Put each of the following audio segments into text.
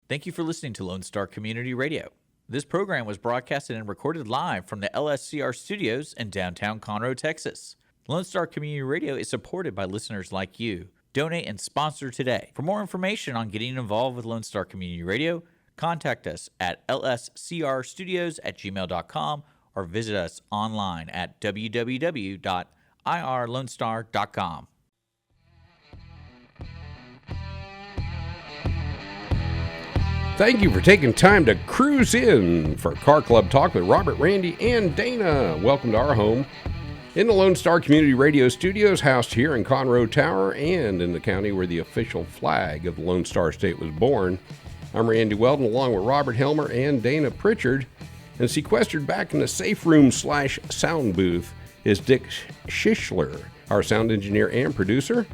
Thank you for listening to Lone Star Community Radio. This program was broadcasted and recorded live from the LSCR studios in downtown Conroe, Texas. Lone Star Community Radio is supported by listeners like you. Donate and sponsor today. For more information on getting involved with Lone Star Community Radio, contact us at lscrstudios@gmail.com or visit us online at www.irlonestar.com. Thank you for taking time to cruise in for Car Club Talk with Robert, Randy, and Dana. Welcome to our home in the Lone Star Community Radio Studios, housed here in Conroe Tower and in the county where the official flag of the Lone Star State was born. I'm Randy Weldon, along with Robert Helmer and Dana Pritchard. And sequestered back in the safe room / sound booth is Dick Schischler, our sound engineer and producer.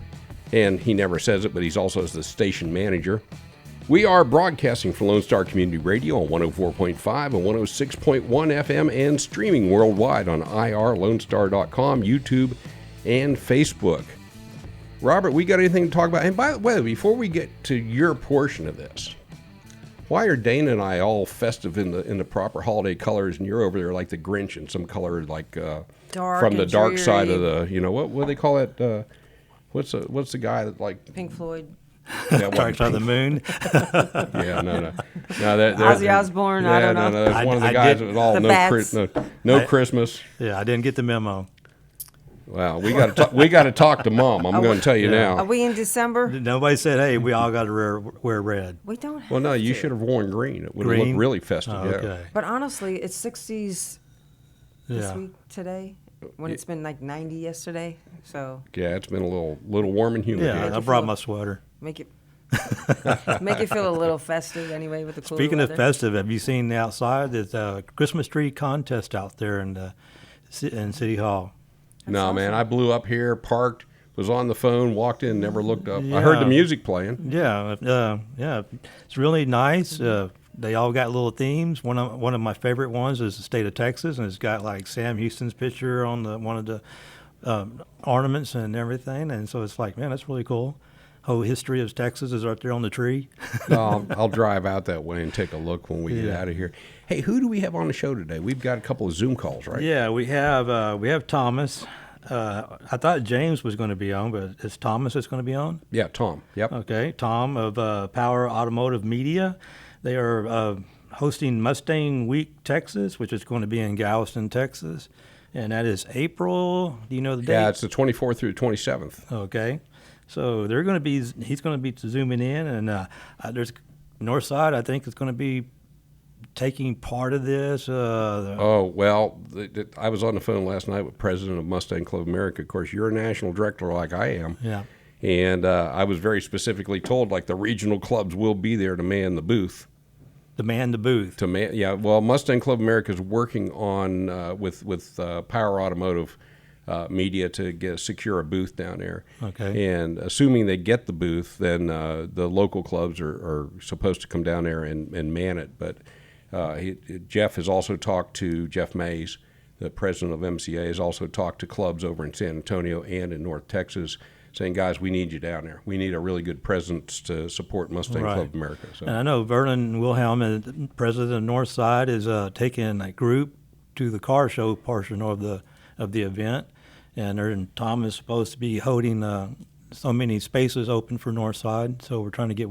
And he never says it, but he's also the station manager. We are broadcasting for Lone Star Community Radio on 104.5 and 106.1 FM and streaming worldwide on irlonestar.com, YouTube, and Facebook. Robert, we got anything to talk about? And by the way, before we get to your portion of this, why are Dana and I all festive in the proper holiday colors, and you're over there like the Grinch in some color like dark from the dark dreary. side of the, what do they call it? What's the guy that like Pink Floyd. Yeah, Dark Side of the Moon. Yeah, no. Ozzy Osbourne. Yeah, I don't know. no. That's one of the guys that was all no Christmas. Yeah, I didn't get the memo. Wow, we got to talk to Mom. I'm going to tell you now. Are we in December? Nobody said, "Hey, we all got to wear red." We don't have Well, no, you to. should have worn green. It would have looked really festive. Oh, Yeah. okay. But honestly, it's 60s this Yeah. week today, when it's been like 90 yesterday. So Yeah, it's been a little warm and humid. Yeah, here. I brought my sweater. make it feel a little festive anyway with the cooler Speaking of weather. festive, have you seen outside? There's a Christmas tree contest out there in City Hall. No, man, I blew up here, parked, was on the phone, walked in, never looked up. I Yeah. heard the music playing. Yeah, it's really nice. They all got little themes. One of my favorite ones is the state of Texas, and it's got like Sam Houston's picture on one of the ornaments and everything. And so it's like, man, that's really cool. Whole history of Texas is right there on the tree. I'll drive out that way and take a look when we get out of here. Hey, who do we have on the show today? We've got a couple of Zoom calls, right? Yeah, we have Thomas. I thought James was going to be on, but it's Thomas that's going to be on? Yeah, Tom. Yep. Okay, Tom of Power Automotive Media. They are hosting Mustang Week Texas, which is going to be in Galveston, Texas. And that is April, do you know the date? Yeah, it's the 24th through the 27th. Okay. So he's going to be zooming in, and there's Northside, I think, is going to be taking part of this. I was on the phone last night with President of Mustang Club America. Of course, you're a national director like I am. Yeah. And I was very specifically told, like, the regional clubs will be there to man the booth. To man the booth. Mustang Club America is working on with Power Automotive Media to secure a booth down there. Okay. And assuming they get the booth, then the local clubs are supposed to come down there and man it. But Jeff has also talked to Jeff Mays, the president of MCA, has also talked to clubs over in San Antonio and in North Texas, saying, guys, we need you down there. We need a really good presence to support Mustang Club America. So. And I know Vernon Wilhelm, president of Northside, is taking a group to the car show portion of the event. And Tom is supposed to be holding so many spaces open for Northside, so we're trying to get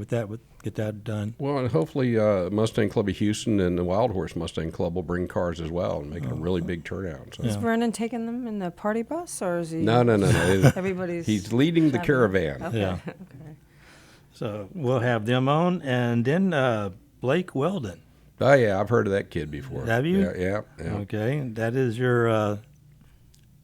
that done. Well, and hopefully Mustang Club of Houston and the Wild Horse Mustang Club will bring cars as well and make it a really big turnout. So. Is Vernon taking them in the party bus, or is he? No. Everybody's. He's leading the caravan. Okay. Yeah. Okay. So we'll have them on, and then Blake Weldon. Oh yeah, I've heard of that kid before. Have you? Yeah. Okay, that is your.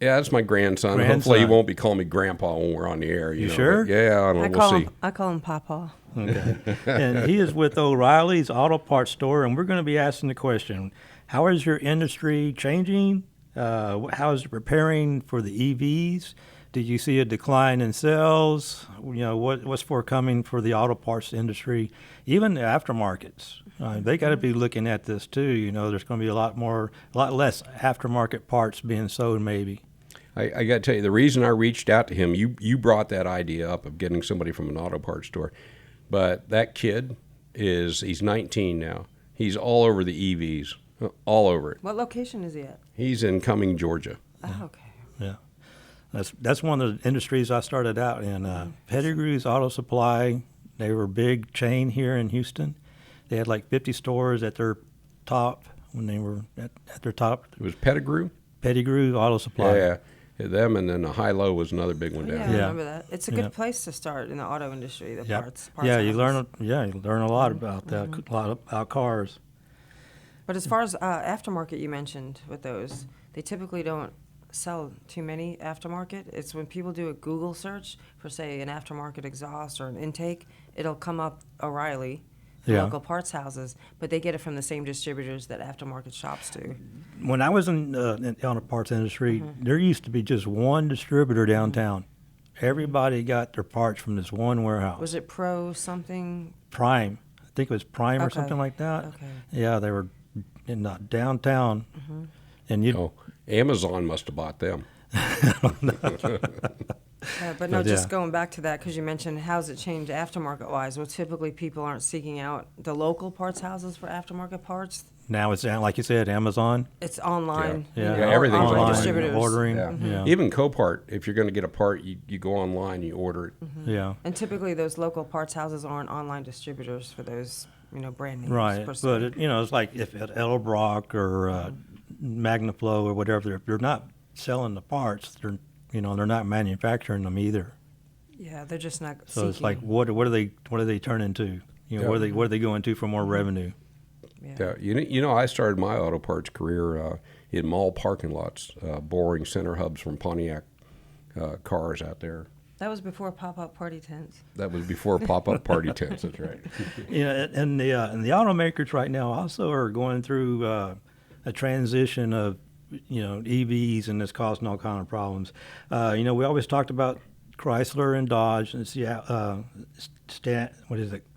Yeah, that's my grandson. Hopefully he won't be calling me Grandpa when we're on the air. You know? Sure? But yeah, I don't know. We'll see. I call him Papa. Okay. And he is with O'Reilly's Auto Parts Store, and we're going to be asking the question, how is your industry changing? How is it preparing for the EVs? Did you see a decline in sales? What's forthcoming for the auto parts industry, even the aftermarkets? They got to be looking at this too. There's going to be a lot less aftermarket parts being sold maybe. I got to tell you, the reason I reached out to him, you brought that idea up of getting somebody from an auto parts store. But that kid, he's 19 now. He's all over the EVs, all over it. What location is he at? He's in Cumming, Georgia. Oh, okay. Yeah. That's one of the industries I started out in. Pedigree's Auto Supply, they were a big chain here in Houston. They had like 50 stores at their top when they were at their top. It was Pettigrew? Pettigrew Auto Supply. Yeah. Them, and then the High-Low was another big one down Yeah, I here. remember that. It's a good place to start in the auto industry, the parts Yeah, you houses. learn a lot about that, a lot about cars. But as far as aftermarket you mentioned with those, they typically don't sell too many aftermarket. It's when people do a Google search for, say, an aftermarket exhaust or an intake, it'll come up O'Reilly, Yeah. local parts houses, but they get it from the same distributors that aftermarket shops do. When I was in the auto parts industry, there used to be just one distributor downtown. Everybody got their parts from this one warehouse. Was it Pro something? Prime. I think it was Prime or Okay. something like that. Okay. Yeah, they were in downtown. And you Oh, Amazon must have bought them. But no, But just yeah. going back to that, because you mentioned how's it changed aftermarket-wise? Well, typically people aren't seeking out the local parts houses for aftermarket parts. now it's like you said, Amazon. It's online. Yeah, Yeah, everything's online online. distributors. Ordering. Yeah. Yeah. Even Copart, if you're going to get a part, you go online, you order it. Yeah. And typically those local parts houses aren't online distributors for those, brand names. Right, per se. but it's like if at Edelbrock or Magnaflow or whatever, if they're not selling the parts, they're not manufacturing them either. Yeah, they're just not So it's like, seeking. what do they turn into? What are they going to for more revenue? Yeah. Yeah, I started my auto parts career in mall parking lots, boring center hubs from Pontiac cars out there. That was before pop-up party tents. That was before pop-up party tents. That's right. And the automakers right now also are going through a transition of EVs, and it's causing all kind of problems. We always talked about Chrysler and Dodge and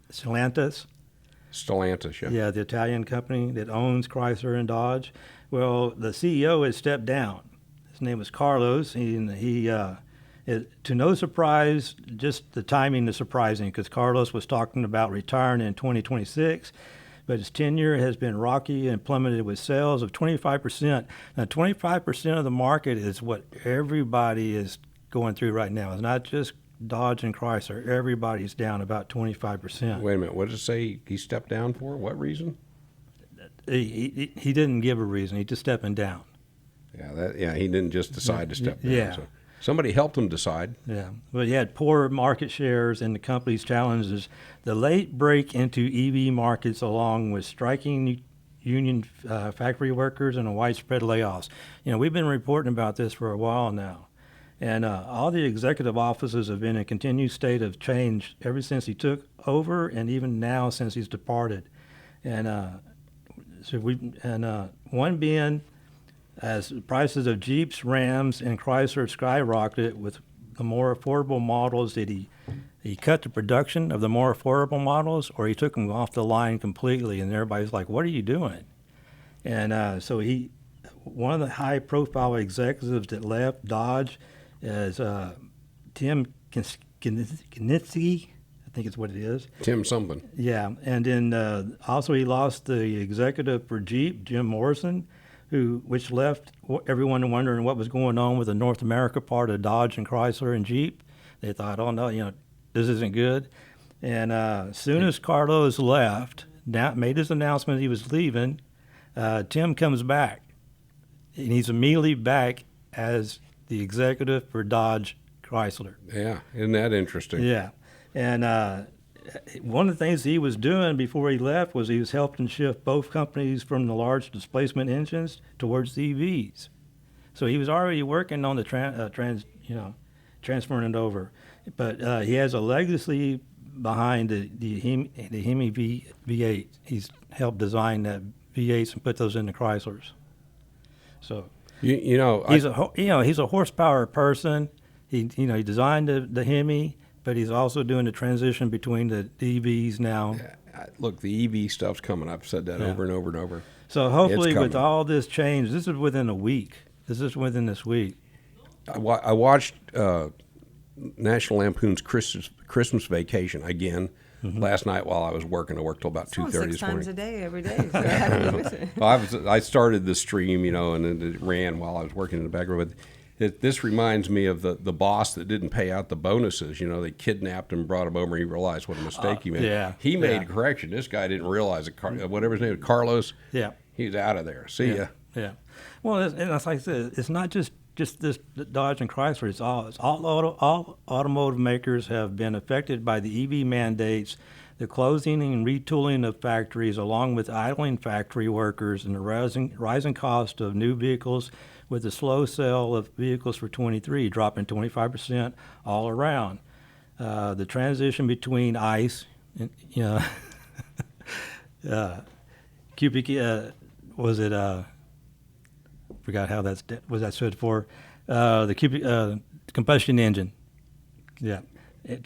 Stellantis. Stellantis, yeah. Yeah, the Italian company that owns Chrysler and Dodge. Well, the CEO has stepped down. His name was Carlos. To no surprise, just the timing is surprising because Carlos was talking about retiring in 2026, but his tenure has been rocky and plummeted with sales of 25%. Now, 25% of the market is what everybody is going through right now. It's not just Dodge and Chrysler. Everybody's down about 25%. Wait a minute. What did it say he stepped down for? What reason? He didn't give a reason. He's just stepping down. Yeah, he didn't just decide to step down. Yeah. So somebody helped him decide. Yeah, but he had poor market shares, and the company's challenges the late break into EV markets, along with striking union factory workers and a widespread layoffs. We've been reporting about this for a while now, and all the executive offices have been in a continued state of change ever since he took over, and even now since he's departed. And one being, as prices of Jeeps, Rams, and Chrysler skyrocketed with the more affordable models, did he cut the production of the more affordable models, or he took them off the line completely? And everybody's like, "What are you doing?" And so one of the high-profile executives that left Dodge is Tim Knitzke, I think is what it is. Tim something. Yeah, and then also he lost the executive for Jeep, Jim Morrison, which left everyone wondering what was going on with the North America part of Dodge and Chrysler and Jeep. They thought, oh no, this isn't good. And as soon as Carlos left, made his announcement he was leaving, Tim comes back, and he's immediately back as the executive for Dodge Chrysler. Yeah, isn't that interesting? Yeah, and one of the things he was doing before he left was he was helping shift both companies from the large displacement engines towards the EVs. So he was already working on the transferring it over, but he has a legacy behind the Hemi V8. He's helped design that V8s and put those in the Chryslers. So he's a horsepower person. He designed the Hemi, but he's also doing the transition between the EVs now. Look, the EV stuff's coming. I've said that over and over and over. So hopefully It's with coming. all this change, this is within a week. This is within this week. I watched National Lampoon's Christmas Vacation again last night while I was working. I worked till about It's on 2:30 6 this times morning. a day, every day. So how do you miss it? Well, I started the stream, and then it ran while I was working in the background. But this reminds me of the boss that didn't pay out the bonuses. They kidnapped him, brought him over, and he realized what a mistake he made. Yeah, He made a yeah. correction. This guy didn't realize it. Whatever his name was, Carlos. Yeah. He's out of there. See ya. Yeah. Well, and as I said, it's not just this Dodge and Chrysler. It's all automotive makers have been affected by the EV mandates, the closing and retooling of factories, along with idling factory workers and the rising cost of new vehicles, with the slow sale of vehicles for 23 dropping 25% all around. The transition between ICE, and, cubic, forgot how that stood for, the cubic combustion engine. Yeah.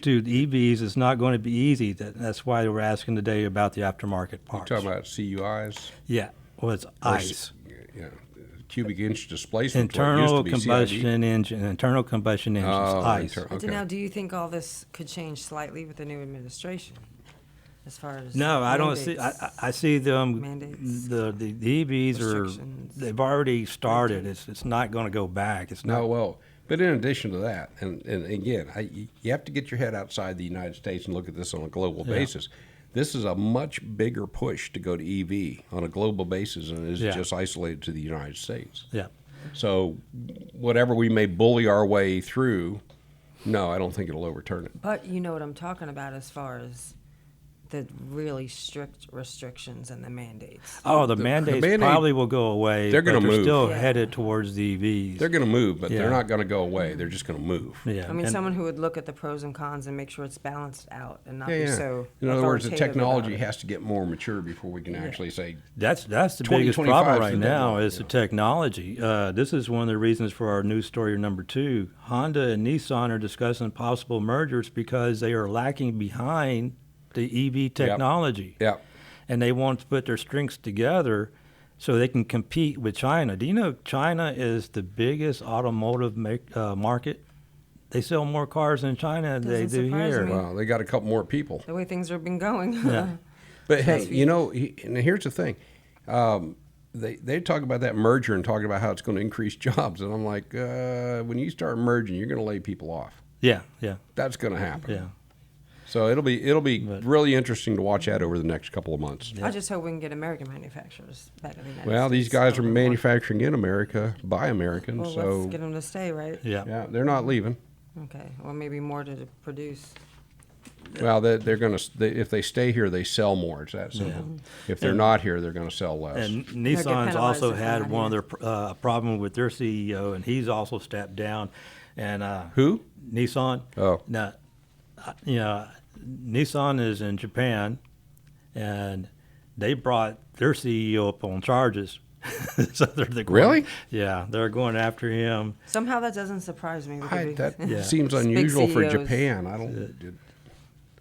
To the EVs, it's not going to be easy. That's why we're asking today about the aftermarket parts. Talking about CUIs. Yeah. Well, it's ICE. Yeah. Cubic inch displacement. Internal combustion engine. Internal combustion engines. Oh, ICE. okay. Now, do you think all this could change slightly with the new administration? As far as No, I don't see. mandates? I see them. Mandates. The EVs are. Restrictions. They've already started. It's not going to go back. It's not. No, well, but in addition to that, and again, you have to get your head outside the United States and look at this on a global basis. This is a much bigger push to go to EV on a global basis than it is just isolated to the United States. Yeah. So whatever we may bully our way through, no, I don't think it'll overturn it. But you know what I'm talking about as far as the really strict restrictions and the mandates. Oh, the mandates mandate- probably will go away. They're gonna but move. Still Yeah. headed towards the EVs. They're going to move, but Yeah. they're not going to go away. They're just going to move. Yeah. I mean, and- someone who would look at the pros and cons and make sure it's balanced out and not Yeah, be yeah. so. In other words, the authoritative technology about it. has to get more mature before we can actually say, That's the biggest 2025 problem is right the now deadline, is the technology. This is one of the reasons for our news story number 2. Honda and Nissan are discussing possible mergers because they are lacking behind the EV technology. yeah, And they want to put their strengths together so they can compete with China. Do you know China is the biggest automotive market? They sell more cars in China than they Doesn't do surprise here. me. well, they got a couple more people. The way things have been going. Yeah. But hey, and here's the thing. They talk about that merger and talking about how it's going to increase jobs. And I'm like, when you start merging, you're going to lay people off. Yeah. That's going to happen. Yeah. So it'll be really interesting to watch that over the next couple of months. I just hope we can get American manufacturers back in the United Well, States. these guys are a little more. manufacturing in America by Americans, Well, so let's get them to stay, right? Yeah. yeah, they're not leaving. Okay, or maybe more to produce. Well, they're going to if they stay here, they sell more. It's that simple. If they're not here, they're going to sell less. And get Nissan's penalized also if they're had not one here. of their problem with their CEO, and he's also stepped down. And Who? Nissan. Oh. Now, Nissan is in Japan, and they brought their CEO up on charges. So they're going, Really? Yeah, they're going after him. Somehow that doesn't surprise me. because That Yeah. seems Big unusual for CEOs. Japan. I don't.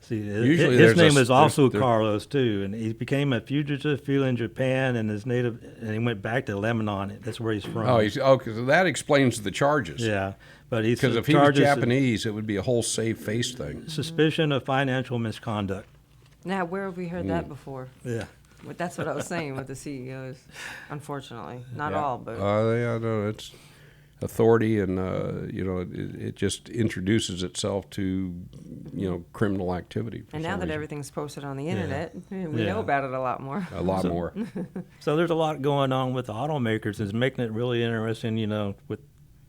See, Usually his there's name is also there- Carlos too, and he became a fugitive in Japan, and and he went back to Lebanon. That's where he's from. Oh, because that explains the charges. Yeah, but he's Because if he was charges Japanese, it would be a whole save face thing. suspicion of financial misconduct. Now, where have we heard Mm. that before? Yeah. But that's what I was saying with the CEOs. Unfortunately, not Yeah. all, but Yeah, no, it's authority, and it just introduces itself to criminal activity. for and now some that reason. everything's posted on the internet, we Yeah. know about it a lot more. A lot more. So there's a lot going on with the automakers. It's making it really interesting, with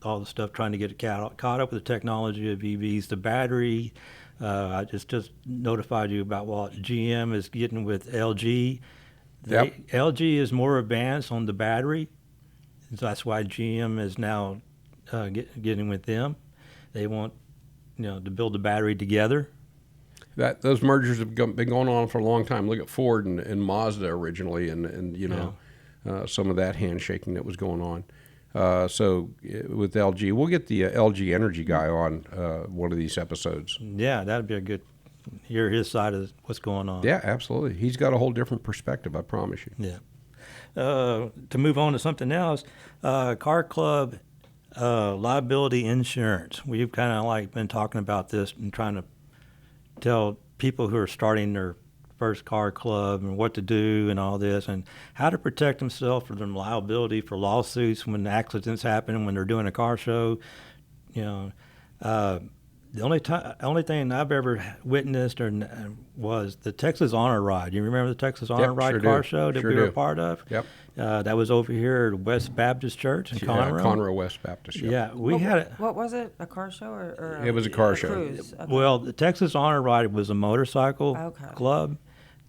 all the stuff trying to get caught up with the technology of EVs, the battery. I just notified you about what GM is getting with LG. Yep. LG is more advanced on the battery. So that's why GM is now getting with them. They want, to build the battery together. Those mergers have been going on for a long time. Look at Ford and Mazda originally, and some of that handshaking that was going on. So with LG, we'll get the LG Energy guy on one of these episodes. Yeah, that'd be a good hear his side of what's going on. Yeah, absolutely. He's got a whole different perspective, I promise you. Yeah. To move on to something else, Car Club liability insurance. We've kind of been talking about this and trying to tell people who are starting their first car club and what to do and all this and how to protect themselves from liability for lawsuits when accidents happen when they're doing a car show. You know, the only thing I've ever witnessed was the Texas Honor Ride. You remember the Texas Honor Ride sure car do. show that Sure we were do. a part of? Yep. That was over here at West Baptist Church in Conroe. Conroe West Baptist. Yep. Yeah, we had it. What was it? A car show or It was a car show. cruise? Okay. Well, the Texas Honor Ride was a motorcycle Okay. club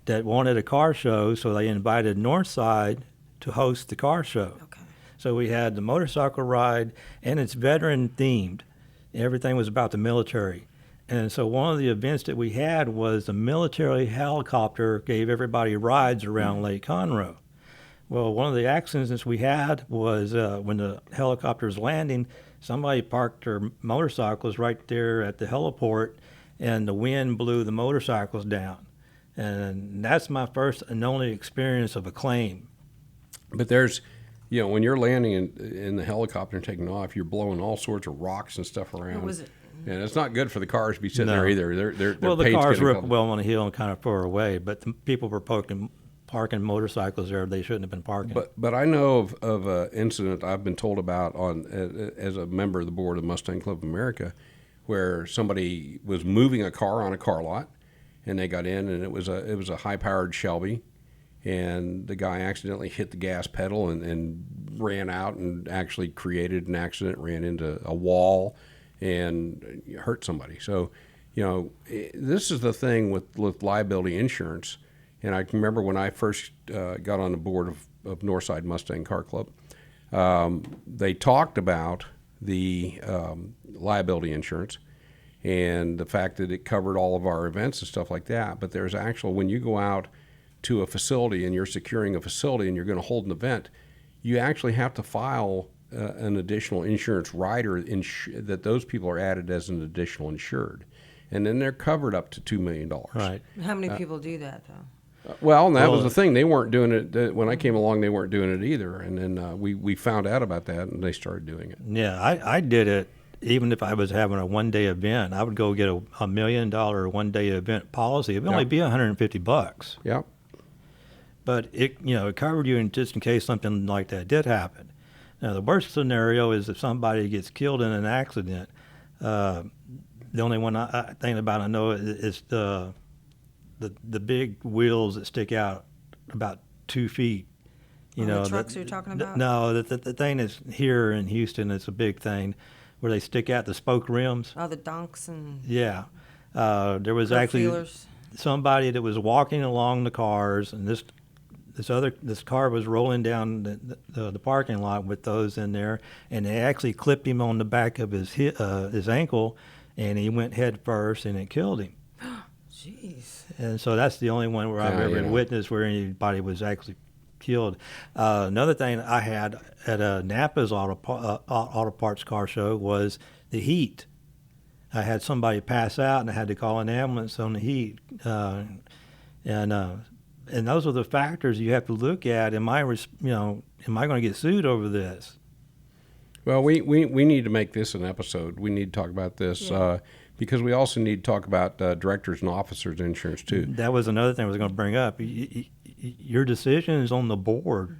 that wanted a car show, so they invited Northside to host the car show. Okay. So we had the motorcycle ride, and it's veteran themed. Everything was about the military. And so one of the events that we had was a military helicopter gave everybody rides around Lake Conroe. Well, one of the accidents we had was when the helicopter was landing, somebody parked their motorcycles right there at the heliport, and the wind blew the motorcycles down. And that's my first and only experience of a claim. But there's, you know, when you're landing in the helicopter and taking off, you're blowing all sorts of rocks and stuff around. What was it? And it's not good for the cars to be sitting No. there either. Their Well, the paint's cars gonna were come- well on a hill and kind of far away, but the people were parking motorcycles there they shouldn't have been parking. But I know of an incident I've been told about as a member of the board of Mustang Club of America, where somebody was moving a car on a car lot, and they got in, and it was a high-powered Shelby, and the guy accidentally hit the gas pedal and ran out and actually created an accident, ran into a wall, and hurt somebody. So, you know, this is the thing with liability insurance. And I can remember when I first got on the board of Northside Mustang Car Club, they talked about the liability insurance and the fact that it covered all of our events and stuff like that. But there's when you go out to a facility and you're securing a facility and you're going to hold an event, you actually have to file an additional insurance rider that those people are added as an additional insured. And then they're covered up to $2 million. Right. How many people do that though? Well, and that was the thing. They weren't doing it. When I came along, they weren't doing it either. And then we found out about that, and they started doing it. Yeah, I did it. Even if I was having a one-day event, I would go get a $1 million one-day event policy. It would only be $150. Yep. But it covered you just in case something like that did happen. Now, the worst scenario is if somebody gets killed in an accident. The only one I think about, I know, is the big wheels that stick out about 2 feet. The trucks you're talking about? No, the thing is here in Houston, it's a big thing where they stick out the spoke rims. Oh, the donks and Yeah. There was curb actually feelers. somebody that was walking along the cars, and this car was rolling down the parking lot with those in there, and they actually clipped him on the back of his ankle, and he went head first, and it killed him. Jeez. And so that's the only one where I've ever witnessed where anybody was actually killed. Another thing I had at Napa's auto parts car show was the heat. I had somebody pass out, and I had to call an ambulance on the heat. And those are the factors you have to look at. Am I going to get sued over this? Well, we need to make this an episode. We need to talk about this because we also need to talk about directors and officers insurance too. That was another thing I was going to bring up. Your decisions on the board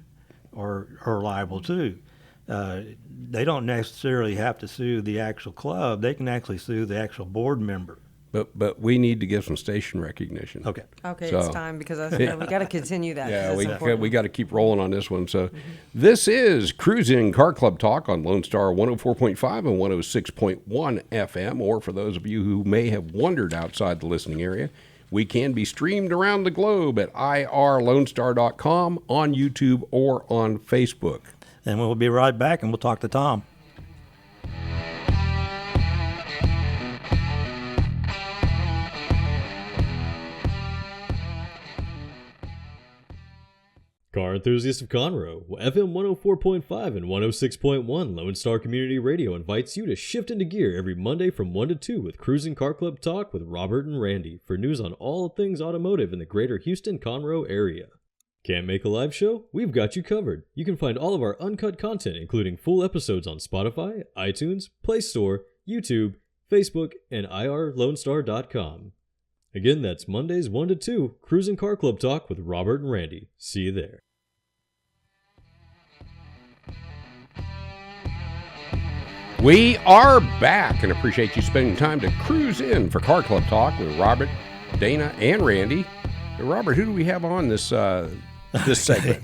are liable too. They don't necessarily have to sue the actual club. They can actually sue the actual board member. But we need to give some station recognition. Okay. Okay, So- it's time because we got to continue that. 'cause Yeah, it's important. we got to keep rolling on this one. So this is Cruisin Car Club Talk on Lone Star 104.5 and 106.1 FM. Or for those of you who may have wandered outside the listening area, we can be streamed around the globe at irlonestar.com, on YouTube, or on Facebook. And we'll be right back, and we'll talk to Tom. Car enthusiasts of Conroe, FM 104.5 and 106.1 Lone Star Community Radio invites you to shift into gear every Monday from 1 to 2 with Cruisin Car Club Talk with Robert and Randy for news on all things automotive in the greater Houston-Conroe area. Can't make a live show? We've got you covered. You can find all of our uncut content, including full episodes on Spotify, iTunes, Play Store, YouTube, Facebook, and irlonestar.com. Again, that's Mondays 1 to 2, Cruisin' Car Club Talk with Robert and Randy. See you there. We are back and appreciate you spending time to cruise in for Car Club Talk with Robert, Dana, and Randy. Robert, who do we have on this this segment?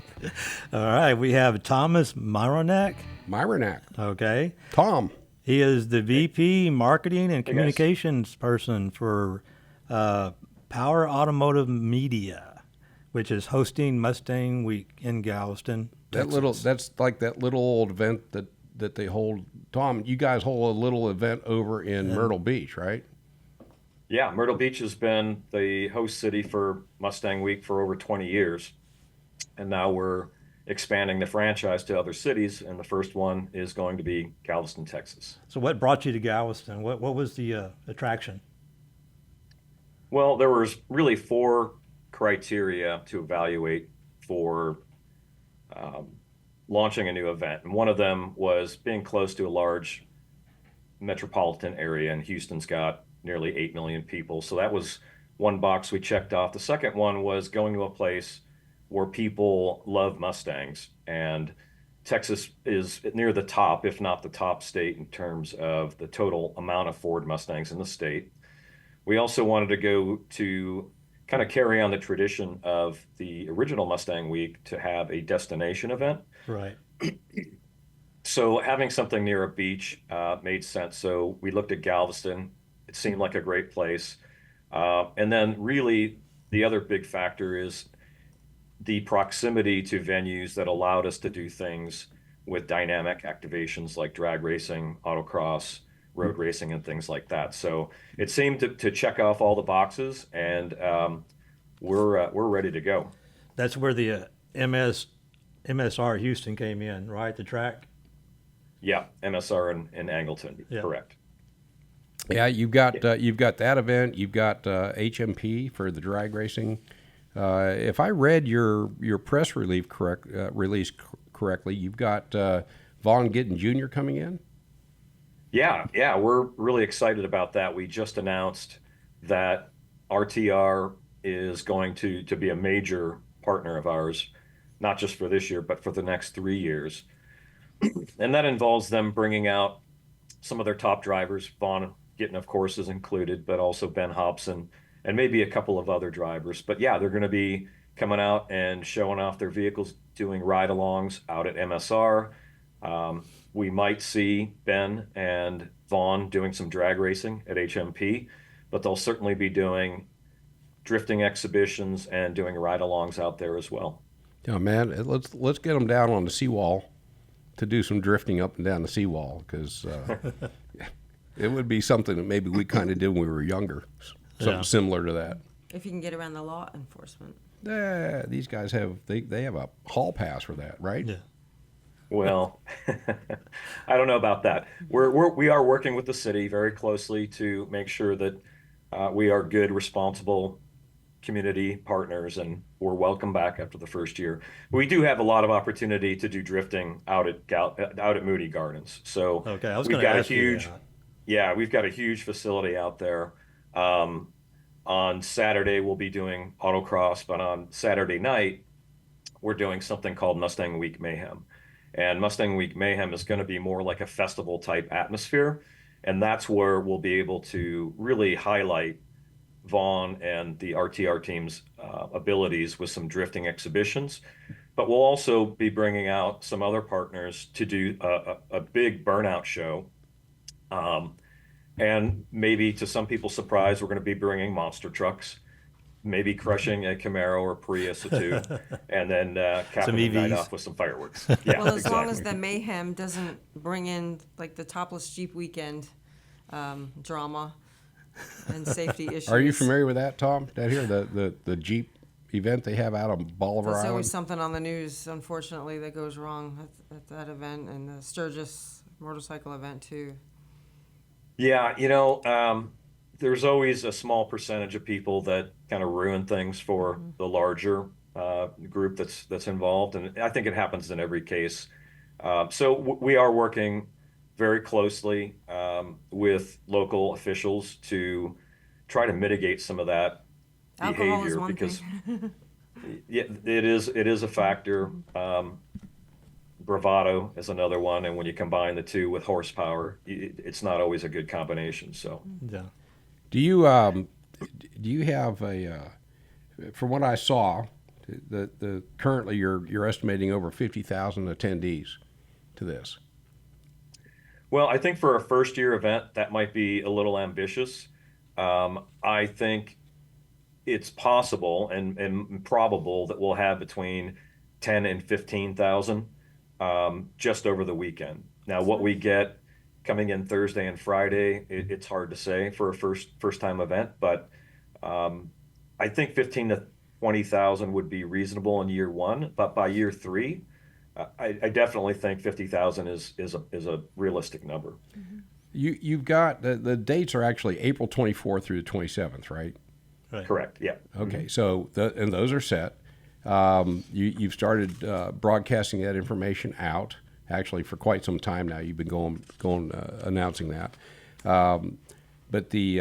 All right, we have Thomas Myroniak. Myroniak. Okay. Tom. He is the VP Marketing and Communications person for Power Automotive Media, which is hosting Mustang Week in Galveston, Texas. That's like that little old event that they hold. Tom, you guys hold a little event over in Myrtle Beach, right? Yeah, Myrtle Beach has been the host city for Mustang Week for over 20 years. And now we're expanding the franchise to other cities. And the first one is going to be Galveston, Texas. So what brought you to Galveston? What was the attraction? Well, there was really 4 criteria to evaluate for launching a new event. And one of them was being close to a large metropolitan area. And Houston's got nearly 8 million people. So that was one box we checked off. The second one was going to a place where people love Mustangs. And Texas is near the top, if not the top state in terms of the total amount of Ford Mustangs in the state. We also wanted to go to kind of carry on the tradition of the original Mustang Week to have a destination event. Right. So having something near a beach made sense. So we looked at Galveston. It seemed like a great place. And then really the other big factor is the proximity to venues that allowed us to do things with dynamic activations like drag racing, autocross, road racing, and things like that. So it seemed to check off all the boxes, and we're ready to go. That's where the MSR Houston came in, right? The track? Yeah, MSR in Angleton, Yeah. correct. Yeah, you've got that event. You've got HMP for the drag racing. If I read your press release correctly, you've got Vaughn Gittin Jr. coming in. Yeah, we're really excited about that. We just announced that RTR is going to be a major partner of ours, not just for this year, but for the next 3 years. And that involves them bringing out some of their top drivers. Vaughn Gittin, of course, is included, but also Ben Hobson and maybe a couple of other drivers. But yeah, they're going to be coming out and showing off their vehicles, doing ride-alongs out at MSR. We might see Ben and Vaughn doing some drag racing at HMP, but they'll certainly be doing drifting exhibitions and doing ride-alongs out there as well. Yeah, man, let's get them down on the seawall to do some drifting up and down the seawall, because it would be something that maybe we kind of did when we were younger, something similar to that. If you can get around the law enforcement. These guys have they have a hall pass for that, right? Yeah. Well, I don't know about that. We are working with the city very closely to make sure that we are good, responsible community partners, and we're welcome back after the first year. We do have a lot of opportunity to do drifting out at Moody Gardens. So Okay, I was we've going to got a ask you huge, that. yeah, we've got a huge facility out there. On Saturday, we'll be doing autocross, but on Saturday night, we're doing something called Mustang Week Mayhem. And Mustang Week Mayhem is going to be more like a festival type atmosphere. And that's where we'll be able to really highlight Vaughn and the RTR team's abilities with some drifting exhibitions. But we'll also be bringing out some other partners to do a big burnout show. And maybe to some people's surprise, we're going to be bringing monster trucks, maybe crushing a Camaro or Prius or two, and then capping the night EVs. off with some fireworks. Yeah, Well, as long as exactly. the mayhem doesn't bring in like the topless Jeep weekend drama and safety issues. Are you familiar with that, Tom? Down here, the Jeep event they have out on Bolivar There's Island? always something on the news, unfortunately, that goes wrong at that event, and the Sturgis motorcycle event too. Yeah, there's always a small percentage of people that kind of ruin things for the larger group that's involved, and I think it happens in every case. So we are working very closely with local officials to try to mitigate some of that Alcohol is behavior one because thing. yeah, it is a factor. Bravado is another one, and when you combine the two with horsepower, it's not always a good combination. So, Yeah. Do you have a from what I saw, the currently you're estimating over 50,000 attendees to this. well, I think for a first year event, that might be a little ambitious. I think it's possible and probable that we'll have between 10 and 15,000 just over the weekend. Now, what we get coming in Thursday and Friday, it's hard to say for a first time event, but I think 15 to 20,000 would be reasonable in year one. But by year three, I definitely think 50,000 is a realistic number. You've got the dates are actually April 24th through the 27th, right? Right. Correct. Yeah. Okay, so and those are set. You've started broadcasting that information out. Actually, for quite some time now, you've been going announcing that. But the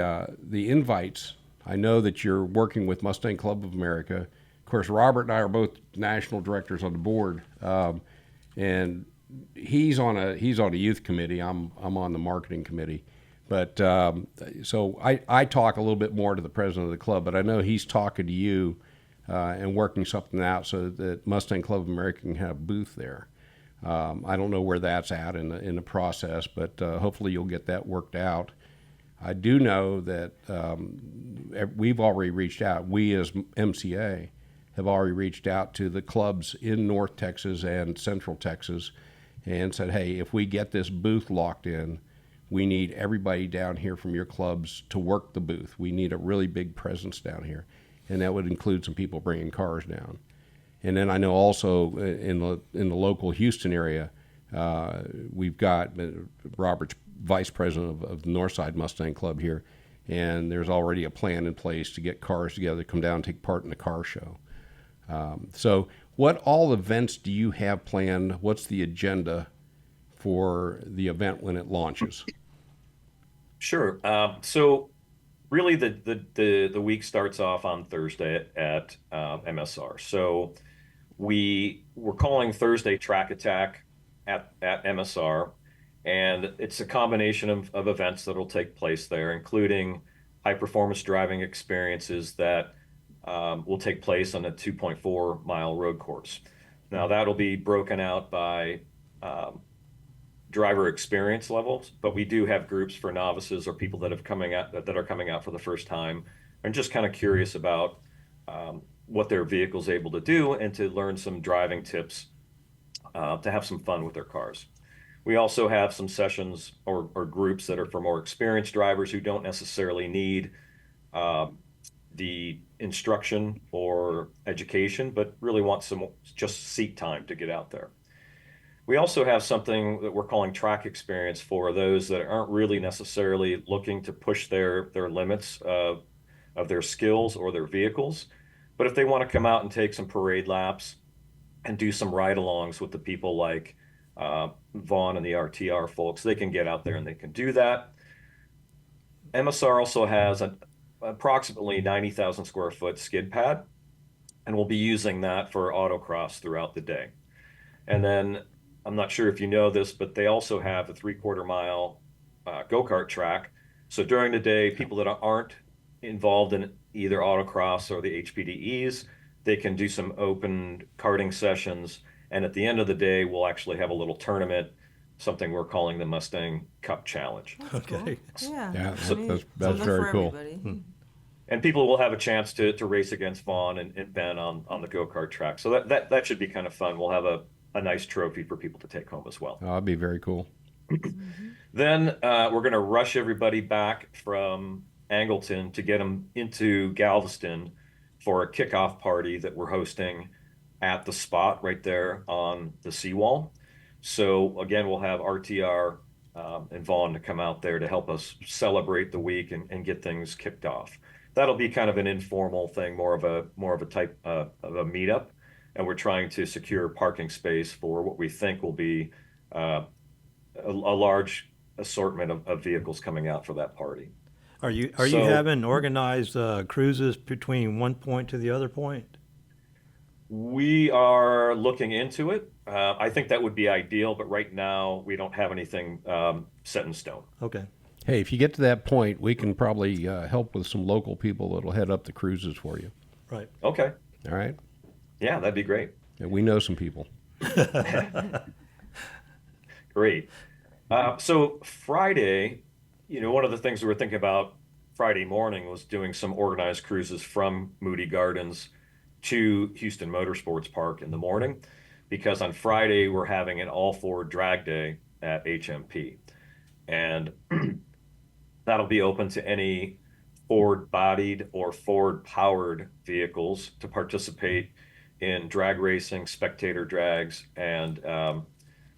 invites, I know that you're working with Mustang Club of America. Of course, Robert and I are both national directors on the board, and he's on a youth committee. I'm on the marketing committee. But so I talk a little bit more to the president of the club, but I know he's talking to you and working something out so that Mustang Club of America can have a booth there. I don't know where that's at in the process, but hopefully you'll get that worked out. I do know that we've already reached out. We as MCA have already reached out to the clubs in North Texas and Central Texas and said, hey, if we get this booth locked in, we need everybody down here from your clubs to work the booth. We need a really big presence down here, and that would include some people bringing cars down. And then I know also in the local Houston area, we've got Robert's vice president of the Northside Mustang Club here, and there's already a plan in place to get cars together, come down and take part in the car show. So what all events do you have planned? What's the agenda for the event when it launches? Sure. So really the week starts off on Thursday at MSR. So we're calling Thursday Track Attack at MSR, and it's a combination of events that will take place there, including high performance driving experiences that will take place on a 2.4 mile road course. Now that'll be broken out by driver experience levels, but we do have groups for novices or people that are coming out for the first time and just kind of curious about what their vehicle's able to do and to learn some driving tips to have some fun with their cars. We also have some sessions or groups that are for more experienced drivers who don't necessarily need the instruction or education, but really want some just seat time to get out there. We also have something that we're calling track experience for those that aren't really necessarily looking to push their limits of their skills or their vehicles. But if they want to come out and take some parade laps and do some ride-alongs with the people like Vaughn and the RTR folks, they can get out there and they can do that. MSR also has approximately 90,000 square foot skid pad, and we'll be using that for autocross throughout the day. And then I'm not sure if you know this, but they also have a 3/4 mile go-kart track. So during the day, people that aren't involved in either autocross or the HPDEs, they can do some open karting sessions. And at the end of the day, we'll actually have a little tournament, something we're calling the Mustang Cup Challenge. Okay. Cool. Yeah. Yeah, I mean, that's something very for cool. everybody. And people will have a chance to race against Vaughn and Ben on the go-kart track. So that should be kind of fun. We'll have a nice trophy for people to take home as well. Oh, that'd be very cool. Then we're going to rush everybody back from Angleton to get them into Galveston for a kickoff party that we're hosting at the spot right there on the seawall. So again, we'll have RTR and Vaughn to come out there to help us celebrate the week and get things kicked off. That'll be kind of an informal thing, more of a type of a meetup, and we're trying to secure parking space for what we think will be a large assortment of vehicles coming out for that party. Are you So- having organized cruises between one point to the other point? We are looking into it. I think that would be ideal, but right now we don't have anything set in stone. Okay. Hey, if you get to that point, we can probably help with some local people that'll head up the cruises for you. Right. Okay. All right? Yeah, that'd be great. And we know some people. Great. So Friday, one of the things we were thinking about Friday morning was doing some organized cruises from Moody Gardens to Houston Motorsports Park in the morning, because on Friday we're having an all-Ford drag day at HMP. And that'll be open to any Ford-bodied or Ford-powered vehicles to participate in drag racing, spectator drags, and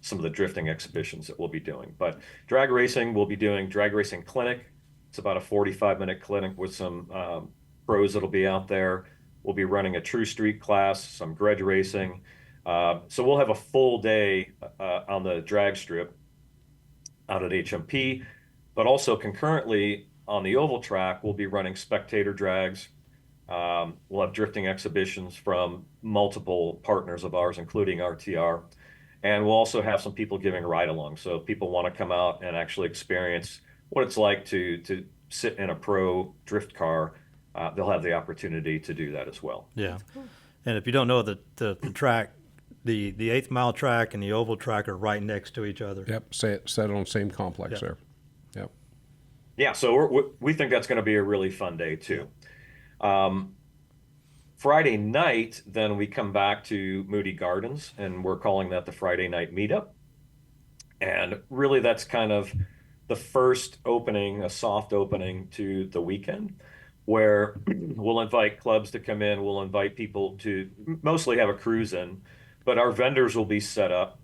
some of the drifting exhibitions that we'll be doing. But drag racing, we'll be doing Drag Racing Clinic. It's about a 45-minute clinic with some pros that'll be out there. We'll be running a True Street class, some grudge racing. So we'll have a full day on the drag strip out at HMP, but also concurrently on the oval track, we'll be running spectator drags. We'll have drifting exhibitions from multiple partners of ours, including RTR. And we'll also have some people giving ride-along. So if people want to come out and actually experience what it's like to sit in a pro drift car, they'll have the opportunity to do that as well. Yeah. And if you don't know, the track, the 8th mile track and the oval track are right next to each other. Yep, set on the same complex Yep. there. Yep. Yeah, so we think that's going to be a really fun day too. Friday night, then we come back to Moody Gardens, and we're calling that the Friday night meetup. And really, that's kind of the first opening, a soft opening to the weekend, where we'll invite clubs to come in. We'll invite people to mostly have a cruise in, but our vendors will be set up,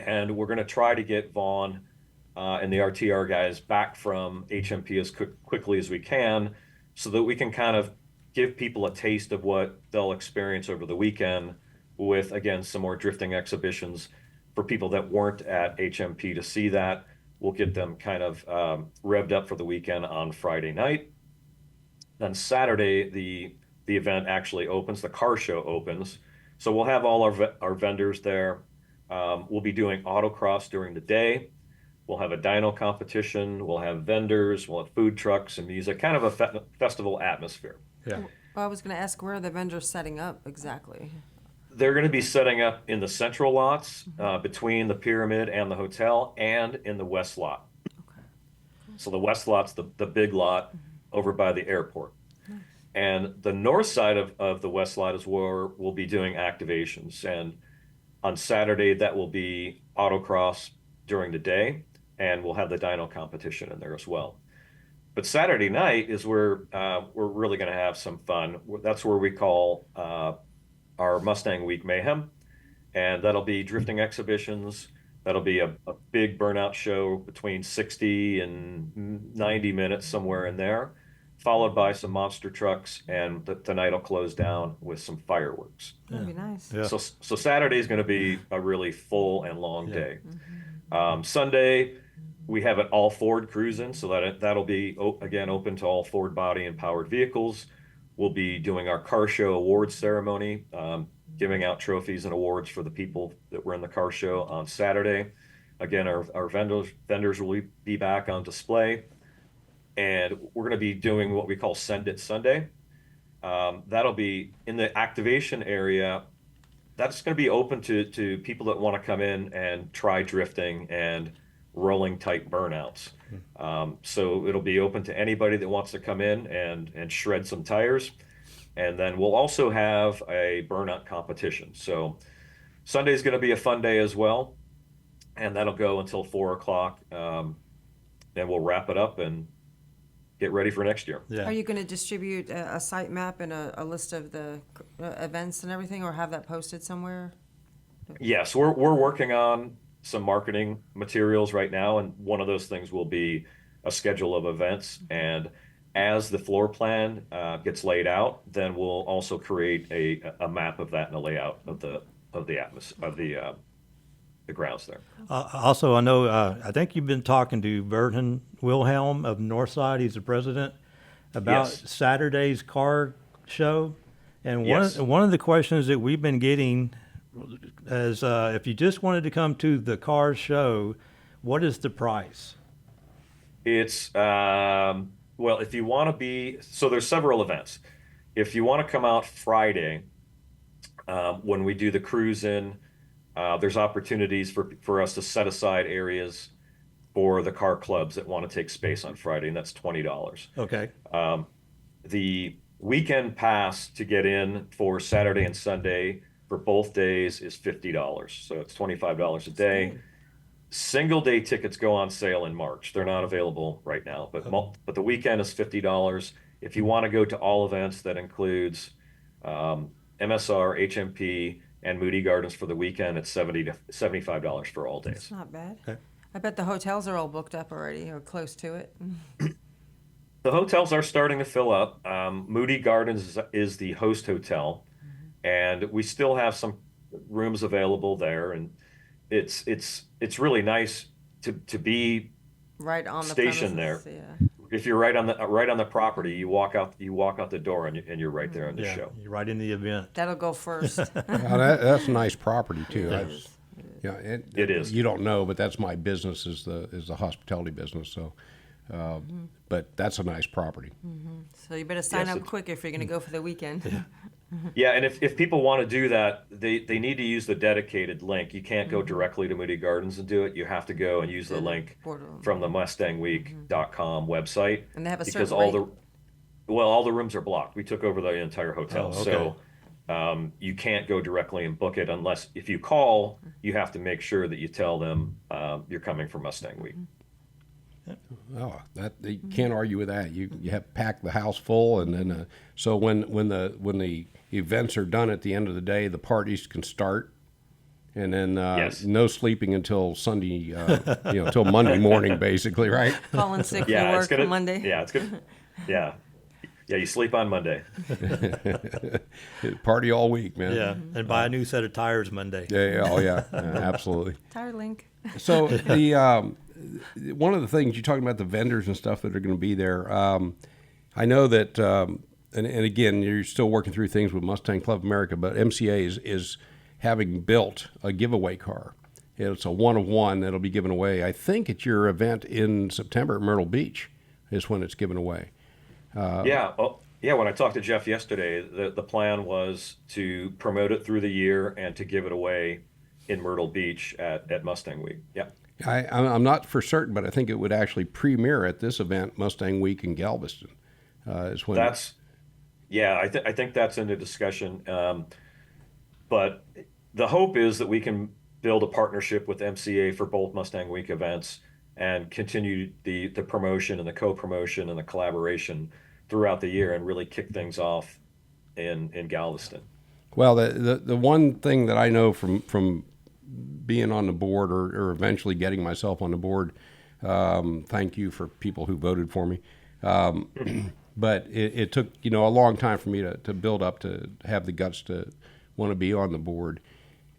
and we're going to try to get Vaughn and the RTR guys back from HMP as quickly as we can, so that we can kind of give people a taste of what they'll experience over the weekend with, again, some more drifting exhibitions for people that weren't at HMP to see that. We'll get them kind of revved up for the weekend on Friday night. Then Saturday, the event actually opens, the car show opens. So we'll have all our vendors there. We'll be doing autocross during the day. We'll have a dyno competition. We'll have vendors. We'll have food trucks and music, kind of a festival atmosphere. Yeah. Well, I was going to ask where are the vendors setting up exactly? They're going to be setting up in the central lots between the pyramid and the hotel, and in the west lot. Okay. So the west lot's the big lot over by the airport. And the north side of the west lot is where we'll be doing activations. And on Saturday, that will be autocross during the day, and we'll have the dyno competition in there as well. But Saturday night is where we're really going to have some fun. That's where we call our Mustang Week Mayhem, and that'll be drifting exhibitions. That'll be a big burnout show between 60 and 90 minutes, somewhere in there, followed by some monster trucks, and the night will close down with some fireworks. That'd be nice. Yeah. So Saturday is going to be a really full and long day. Sunday, we have it all Ford Cruisin, so that'll be, again, open to all Ford body and powered vehicles. We'll be doing our car show awards ceremony, giving out trophies and awards for the people that were in the car show on Saturday. Again, our vendors will be back on display. And we're going to be doing what we call Send It Sunday. That'll be in the activation area. That's going to be open to people that want to come in and try drifting and rolling type burnouts. So it'll be open to anybody that wants to come in and shred some tires. And then we'll also have a burnout competition. So Sunday's going to be a fun day as well. And that'll go until 4 o'clock. Then we'll wrap it up and get ready for next year. Yeah. Are you going to distribute a site map and a list of the events and everything, or have that posted somewhere? Yes, we're working on some marketing materials right now, and one of those things will be a schedule of events. And as the floor plan gets laid out, then we'll also create a map of that and a layout of the the grounds there. Also, I know, I think you've been talking to Burton Wilhelm of Northside. He's the president about Yes. Saturday's car show. And Yes. one of the questions that we've been getting is, if you just wanted to come to the car show, what is the price? It's well, if you want to be, so there's several events. If you want to come out Friday, when we do the Cruisin, there's opportunities for us to set aside areas for the car clubs that want to take space on Friday, and that's $20. Okay. The weekend pass to get in for Saturday and Sunday for both days is $50. So it's $25 a day. Single day tickets go on sale in March. They're not available right now, but the weekend is $50. If you want to go to all events, that includes MSR, HMP, and Moody Gardens for the weekend, it's $70 to $75 for all days. It's not bad. Okay. I bet the hotels are all booked up already or close to it. The hotels are starting to fill up. Moody Gardens is the host hotel, and we still have some rooms available there. And it's really nice to be Right on the stationed premises, there. Yeah. If you're right on the property, you walk out the door and you're right there on the Yeah, show. you're right in the event. That'll go first. That's a nice property too. It is. Yeah, It is. You don't know, but that's my business is the hospitality business. So, but that's a nice property. So you better sign Yes, up quick if you're going to go for the weekend. Yeah, and if people want to do that, they need to use the dedicated link. You can't go directly to Moody Gardens and do it. You have to go and use the link Portal. from the MustangWeek.com website. And they have a because certain all the rooms are blocked. We took over the entire hotel, Oh, okay. so you can't go directly and book it unless if you call, you have to make sure that you tell them you're coming for Mustang Week. Oh, that you can't argue with that. You have packed the house full, and then so when the events are done at the end of the day, the parties can start, and then Yes. no sleeping until Sunday, till Monday morning, basically, right? Calling sick Yeah, for it's work gonna. for Monday. Yeah, it's good. Yeah, yeah. You sleep on Monday. Party all week, man. Yeah, and buy a new set of tires Monday. Oh yeah, absolutely. Tire link. So the one of the things you're talking about, the vendors and stuff that are going to be there. I know that, and again, you're still working through things with Mustang Club America, but MCA is having built a giveaway car. It's a 1-of-1 that'll be given away. I think at your event in September at Myrtle Beach is when it's given away. Yeah. Well, yeah. When I talked to Jeff yesterday, the plan was to promote it through the year and to give it away in Myrtle Beach at Mustang Week. Yeah. I'm not for certain, but I think it would actually premiere at this event, Mustang Week in Galveston. Is when I think that's in the discussion. But the hope is that we can build a partnership with MCA for both Mustang Week events and continue the promotion and the co-promotion and the collaboration throughout the year and really kick things off in Galveston. Well, the one thing that I know from being on the board or eventually getting myself on the board, thank you for people who voted for me. But it took, a long time for me to build up to have the guts to want to be on the board.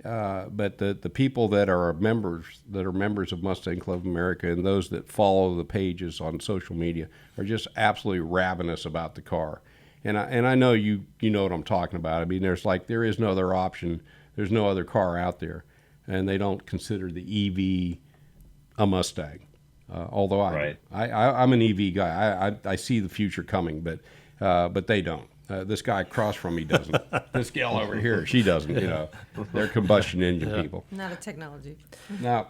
But the people that are members of Mustang Club America and those that follow the pages on social media are just absolutely ravenous about the car. And I know you know what I'm talking about. I mean, there is no other option. There's no other car out there, and they don't consider the EV a Mustang. Although I'm an EV guy, I see the future coming, but they don't. This guy across from me doesn't. This gal over here, she doesn't. They're combustion engine people. Not a technology. No.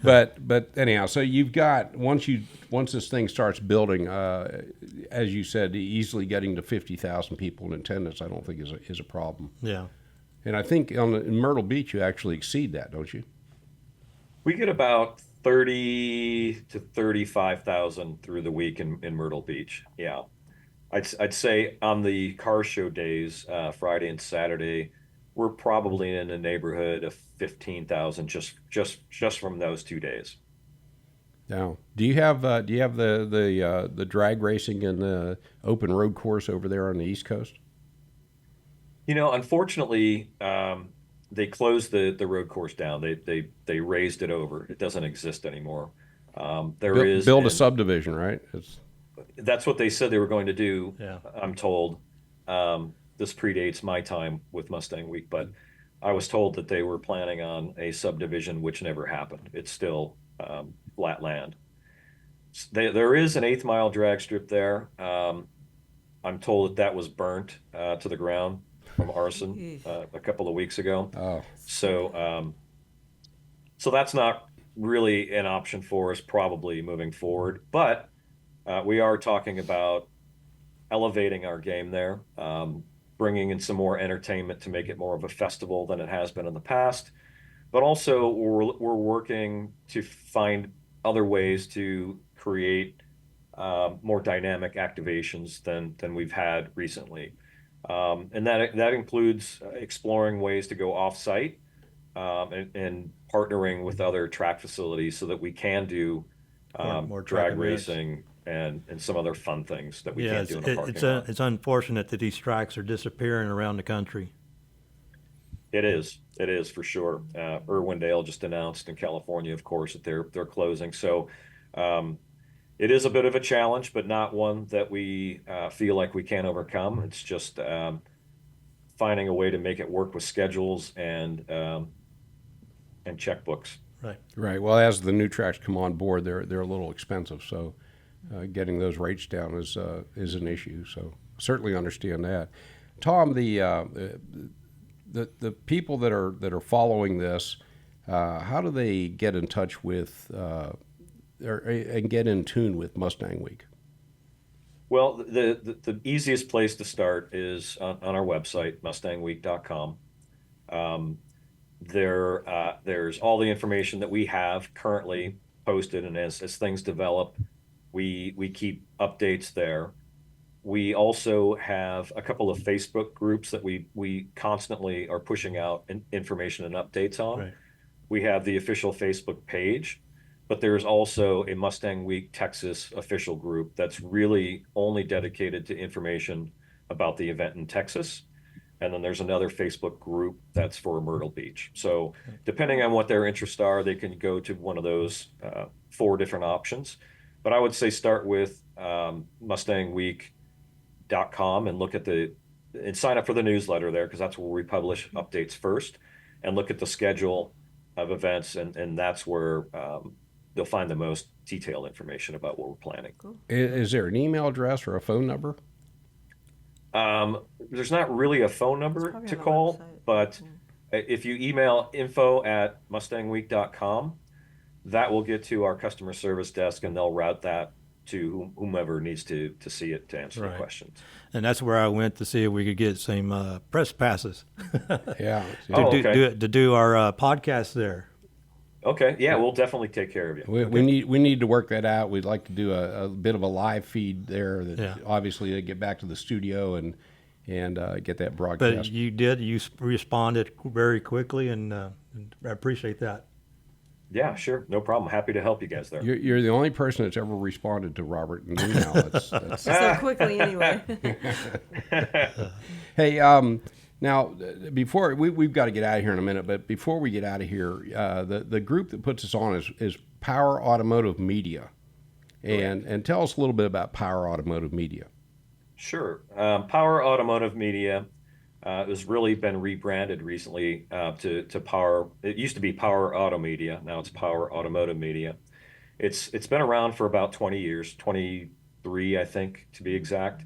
But anyhow, so you've got once this thing starts building, as you said, easily getting to 50,000 people in attendance, I don't think is a problem. Yeah. And I think in Myrtle Beach you actually exceed that, don't you? We get about 30 to 35,000 through the week in Myrtle Beach. Yeah. I'd say on the car show days, Friday and Saturday, we're probably in the neighborhood of 15,000 just from those 2 days. Now, do you have the drag racing and the open road course over there on the East Coast? Unfortunately, they closed the road course down. They raised it over. It doesn't exist anymore. There is Build a subdivision, right? That's what they said they were going to do. Yeah. I'm told. This predates my time with Mustang Week, but I was told that they were planning on a subdivision, which never happened. It's still flat land. There is an 1/8 mile drag strip there. I'm told that was burnt to the ground from arson a couple of weeks ago. Oh, So that's not really an option for us probably moving forward. But we are talking about elevating our game there, bringing in some more entertainment to make it more of a festival than it has been in the past. But also, we're working to find other ways to create more dynamic activations than we've had recently. And that includes exploring ways to go off-site and partnering with other track facilities so that we can do More track drag events. racing and some other fun things that we Yeah, can't do in a parking lot. it's unfortunate that these tracks are disappearing around the country. It is for sure. Irwindale just announced in California, of course, that they're closing. So it is a bit of a challenge, but not one that we feel like we can't overcome. It's just finding a way to make it work with schedules and checkbooks. Right. right. Well, as the new tracks come on board, they're a little expensive, so getting those rates down is an issue. So certainly understand that. Tom, the people that are following this, how do they get in touch with and get in tune with Mustang Week? Well, the easiest place to start is on our website, mustangweek.com. There's all the information that we have currently posted, and as things develop, we keep updates there. We also have a couple of Facebook groups that we constantly are pushing out information and updates on. Right. We have the official Facebook page, but there's also a Mustang Week Texas official group that's really only dedicated to information about the event in Texas. And then there's another Facebook group that's for Myrtle Beach. So depending on what their interests are, they can go to one of those 4 different options. But I would say start with mustangweek.com and look at and sign up for the newsletter there, because that's where we publish updates first, and look at the schedule of events, and that's where they'll find the most detailed information about what we're planning. Is there an email address or a phone number? There's not really a phone number probably to on the call, website. but if you email info@mustangweek.com, that will get to our customer service desk, and they'll route that to whomever needs to see it to answer the Right. questions. And that's where I went to see if we could get some press passes Yeah. Oh, okay. to do our podcast there. Okay, yeah, we'll definitely take care of you. We need to work that out. We'd like to do a bit of a live feed there. That Yeah. obviously they get back to the studio and get that But broadcast. you responded very quickly, and I appreciate that. Yeah, sure, no problem. Happy to help you guys there. You're the only person that's ever responded to Robert in email. That's So quickly, anyway. Hey, now before we've got to get out of here in a minute, but before we get out of here, the group that puts us on is Power Automotive Media, and tell us a little bit about Power Automotive Media. Sure. Power Automotive Media has really been rebranded recently to Power. It used to be Power Auto Media. Now it's Power Automotive Media. It's been around for about 20 years, 23, I think, to be exact.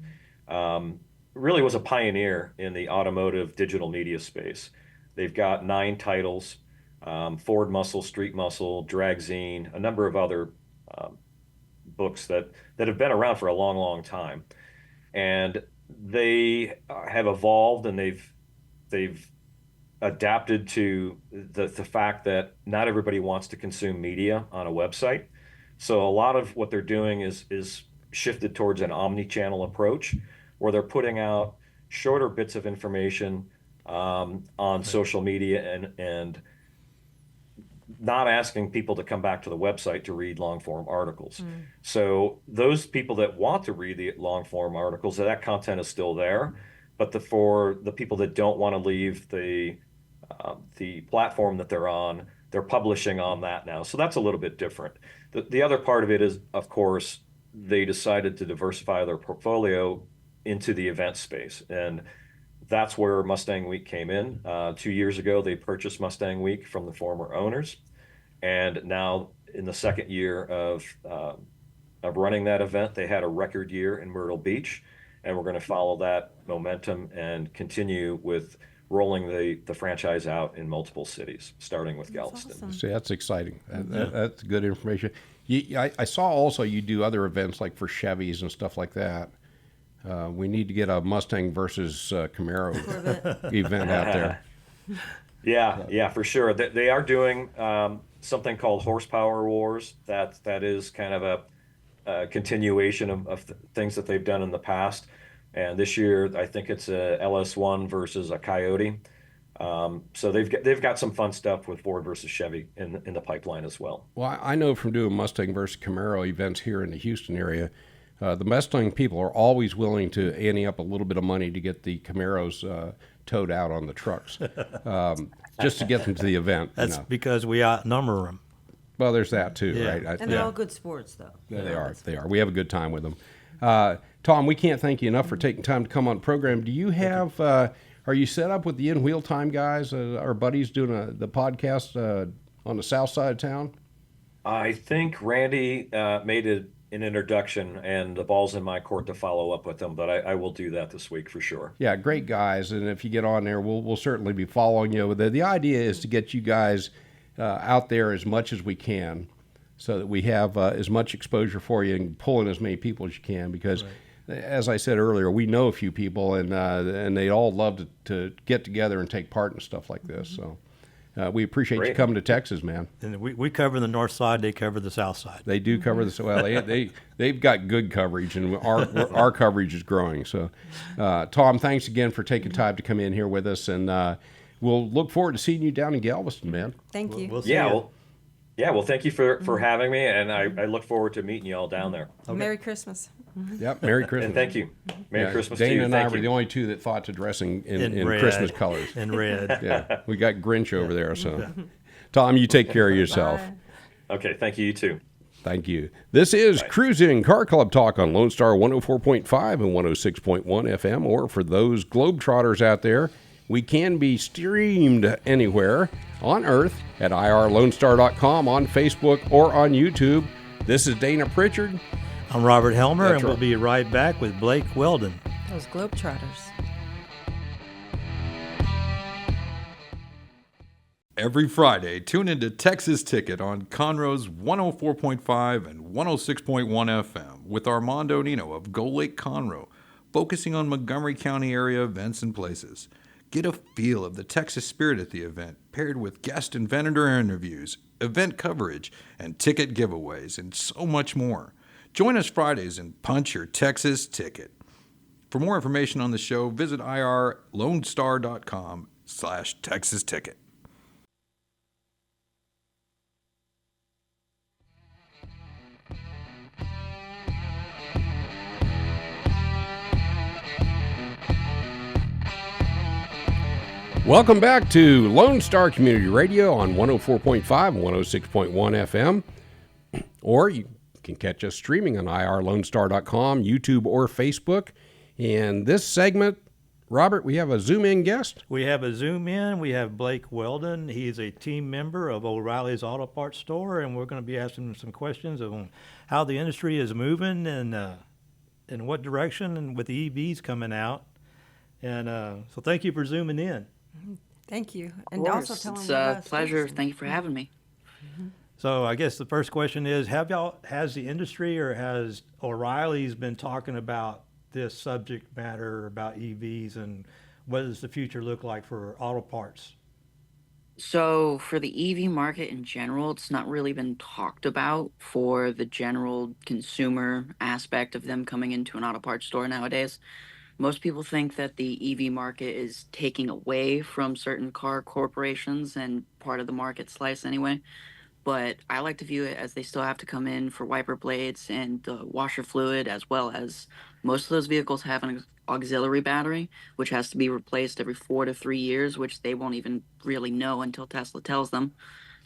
Really was a pioneer in the automotive digital media space. They've got 9 titles, Ford Muscle, Street Muscle, Dragzine, a number of other books that have been around for a long, long time. And they have evolved, and they've adapted to the fact that not everybody wants to consume media on a website. So a lot of what they're doing is shifted towards an omni-channel approach, where they're putting out shorter bits of information on social media and not asking people to come back to the website to read long form articles. So those people that want to read the long form articles, that content is still there, but for the people that don't want to leave the the platform that they're on, they're publishing on that now. So that's a little bit different. The other part of it is, of course, they decided to diversify their portfolio into the event space. And that's where Mustang Week came in. 2 years ago, they purchased Mustang Week from the former owners. And now in the second year of running that event, they had a record year in Myrtle Beach. And we're going to follow that momentum and continue with rolling the franchise out in multiple cities, starting with Galveston. Awesome. See, that's exciting. That's good information. I saw also you do other events like for Chevys and stuff like that. We need to get a Mustang versus Camaro event out there. Yeah, for sure. They are doing something called Horsepower Wars. That is kind of a continuation of things that they've done in the past. And this year, I think it's a LS1 versus a Coyote. So they've got some fun stuff with Ford versus Chevy in the pipeline as well. Well, I know from doing Mustang versus Camaro events here in the Houston area, the Mustang people are always willing to ante up a little bit of money to get the Camaros towed out on the trucks, just to get them to the event. That's because we outnumber them. Well, there's that too, Yeah. right? And they're all good sports, though. Yeah, they are. They are. We have a good time with them. Tom, we can't thank you enough for taking time to come on the program. Do you have? Are you set up with the In Wheel Time guys? Our buddies doing the podcast on the south side of town? I think Randy made an introduction, and the ball's in my court to follow up with them. But I will do that this week for sure. Yeah, great guys. And if you get on there, we'll certainly be following you. The idea is to get you guys out there as much as we can, so that we have as much exposure for you and pull in as many people as you can. Because, as I said earlier, we know a few people, and they all love to get together and take part in stuff like this. So we appreciate you coming to Texas, man. And we cover the north side, they cover the south side. They do cover this well. They've got good coverage, and our coverage is growing. So, Tom, thanks again for taking time to come in here with us, and we'll look forward to seeing you down in Galveston, man. Thank you. We'll see you. Well, thank you for having me, and I look forward to meeting you all down there. Merry Christmas. Yep, Merry Christmas. And thank you. Merry Christmas to Dana you. and I Thank were you. the only two that thought to dressing in red. Christmas colors. In red. Yeah, we got Grinch over there. So, Tom, you take care of yourself. Bye. Okay, thank you. You too. Thank you. This is Cruisin' Car Club Talk on Lone Star 104.5 and 106.1 FM. Or for those Globetrotters out there, we can be streamed anywhere on Earth at irlonestar.com, on Facebook, or on YouTube. This is Dana Pritchard. I'm Robert Helmer, That's and we'll right. be right back with Blake Weldon. Those Globetrotters. Every Friday, tune into Texas Ticket on Conroe's 104.5 and 106.1 FM with Armando Nino of Gull Lake Conroe, focusing on Montgomery County area events and places. Get a feel of the Texas spirit at the event, paired with guest and vendor interviews, event coverage, and ticket giveaways, and so much more. Join us Fridays and punch your Texas ticket. For more information on the show, visit irlonestar.com/Texas Ticket. Welcome back to Lone Star Community Radio on 104.5 and 106.1 FM. Or you can catch us streaming on irlonestar.com, YouTube, or Facebook. And this segment, Robert, we have a Zoom-in guest. We have a Zoom in. We have Blake Weldon. He's a team member of O'Reilly's Auto Parts Store, and we're going to be asking him some questions on how the industry is moving and in what direction, and with the EVs coming out. And so thank you for zooming in. Thank you. Of And course. also tell It's them a about pleasure. Cruisin'. Thank you for having me. So I guess the first question is, has the industry or has O'Reilly's been talking about this subject matter about EVs, and what does the future look like for auto parts? So, for the EV market in general, it's not really been talked about for the general consumer aspect of them coming into an auto parts store nowadays. Most people think that the EV market is taking away from certain car corporations and part of the market slice anyway. But I like to view it as they still have to come in for wiper blades and washer fluid, as well as most of those vehicles have an auxiliary battery, which has to be replaced every 4 to 3 years, which they won't even really know until Tesla tells them.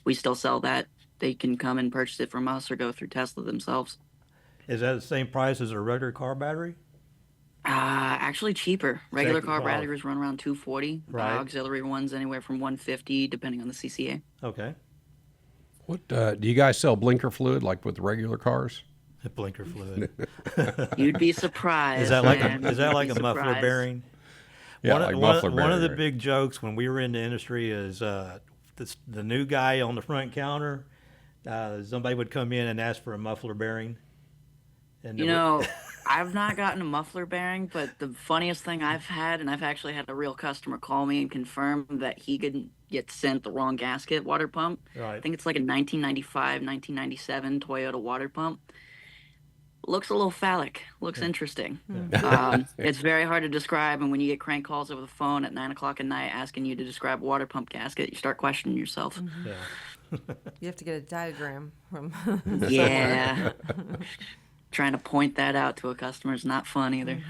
We still sell that. They can come and purchase it from us or go through Tesla themselves. Is that the same price as a regular car battery? Actually cheaper. Regular car Wow. batteries run around 240. Right. Auxiliary ones anywhere from 150, depending on the CCA. Okay. What do you guys sell blinker fluid like with regular cars? A blinker fluid. You'd be surprised. Is that like man. a You'd be muffler surprised. bearing? Yeah, one, like one- muffler one of bearing, the right. big jokes when we were in the industry is the new guy on the front counter. Somebody would come in and ask for a muffler bearing. And You know, I've not gotten a muffler bearing, but the funniest thing I've had, and I've actually had a real customer call me and confirm that he could get sent the wrong gasket water pump. I right. think it's like a 1995, 1997 Toyota water pump. Looks a little phallic. Looks interesting. It's very hard to describe, and when you get crank calls over the phone at 9 o'clock at night asking you to describe a water pump gasket, you start questioning yourself. Yeah. You have to get a diagram from. Yeah. Trying to point that out to a customer is not fun either.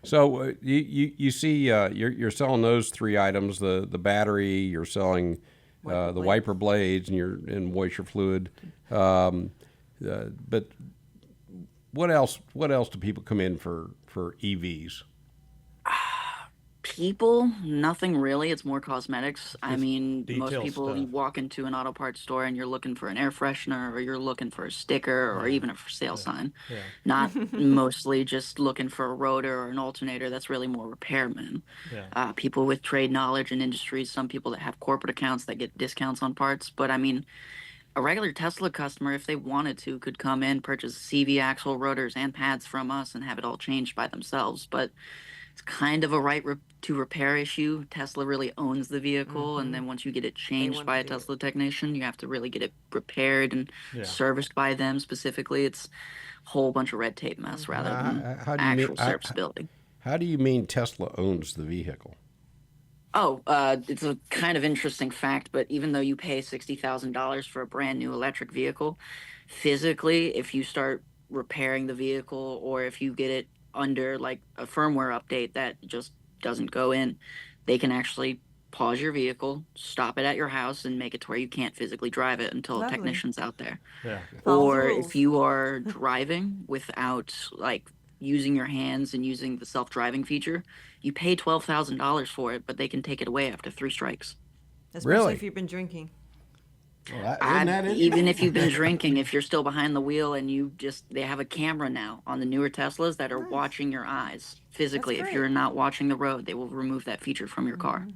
So you see you're selling those three items: the battery, you're selling Wiper the blade. wiper blades, and you're in moisture fluid. But what else? What else do people come in for EVs? People, nothing really. It's more cosmetics. I mean, most detail people, stuff. you walk into an auto parts store and you're looking for an air freshener or you're looking for a sticker or even a for sale sign. Yeah. Not mostly just looking for a rotor or an alternator. That's really more repairmen. Yeah. People with trade knowledge in industries, some people that have corporate accounts that get discounts on parts. But I mean, a regular Tesla customer, if they wanted to, could come in, purchase CV axle, rotors, and pads from us and have it all changed by themselves. But it's kind of a right to repair issue. Tesla really owns the vehicle, and then once you get it changed want by to a do it. Tesla technician, you have to really get it repaired and Yeah. serviced by them specifically. It's a whole bunch of red tape mess rather than how do you mean- actual serviceability. How do you mean Tesla owns the vehicle? Oh, it's a kind of interesting fact, but even though you pay $60,000 for a brand new electric vehicle, physically, if you start repairing the vehicle or if you get it under like a firmware update that just doesn't go in, they can actually pause your vehicle, stop it at your house, and make it to where you can't physically drive it until a Lovely. technician's out there. Yeah. Follow the Or rules. if you are driving without like using your hands and using the self-driving feature, you pay $12,000 for it, but they can take it away after 3 strikes. Especially Really? if you've been drinking. Even if you've been drinking, if you're still behind the wheel and they have a camera now on the newer Teslas that are watching your eyes physically. That's If great. you're not watching the road, they will remove that feature from your car.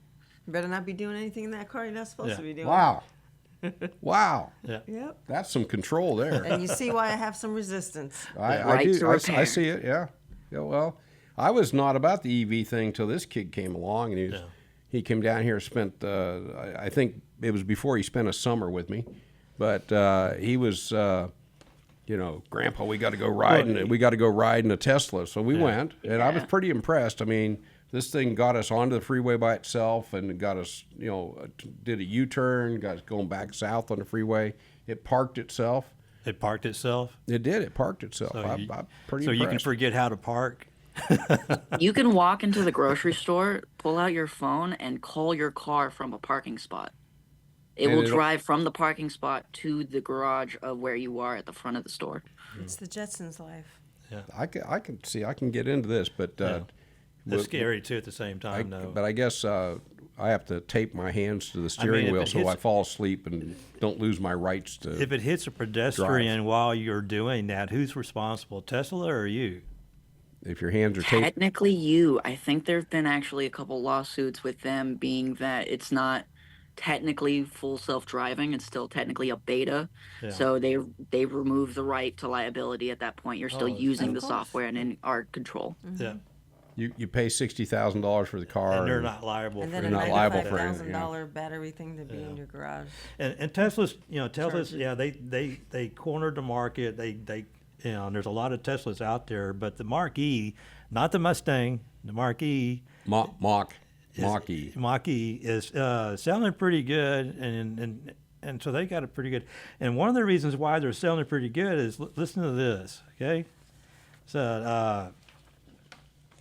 You better not be doing anything in that car you're not supposed Yeah. to be doing. Wow, wow, Yep. that's some control there. And you see why I have some resistance. I Right do. to I repair. see it. Yeah. Yeah. Well, I was not about the EV thing till this kid came along, and he came down here. Spent I think it was before he spent a summer with me, but he was. Grandpa, we got to go riding. We got to go ride in a Tesla. So we went, and I was pretty impressed. I mean, this thing got us onto the freeway by itself, and got us, did a U-turn, got us going back south on the freeway. It parked itself. It parked itself. It did. It parked itself. So I'm you- pretty So impressed. you can forget how to park. You can walk into the grocery store, pull out your phone, and call your car from a parking spot. It And will it'll- drive from the parking spot to the garage of where you are at the front of the store. It's the Jetsons life. I can get into this, but It's scary too at the same time, though. But I guess I have to tape my hands to the steering if wheel it so hits- I fall asleep and don't lose my rights to. If it hits a pedestrian while you're doing that, who's responsible, Tesla or you? If your hands are taped, Technically, I think there have been actually a couple lawsuits with them being that it's not technically full self-driving. It's still technically a beta. Yeah. So they remove the right to liability at that point. You're still using Of the course. software and in our control. Yeah. you pay $60,000 for the car, And they're not liable And for then You're a not liable for anything, $95,000 battery thing to be in your garage. And Tesla's, they cornered the market. And there's a lot of Teslas out there, but the Mark-E, not the Mustang, the Mark-E, Mach-E. Mach-E is selling pretty good, and so they got it pretty good. And one of the reasons why they're selling it pretty good is listen to this, okay? So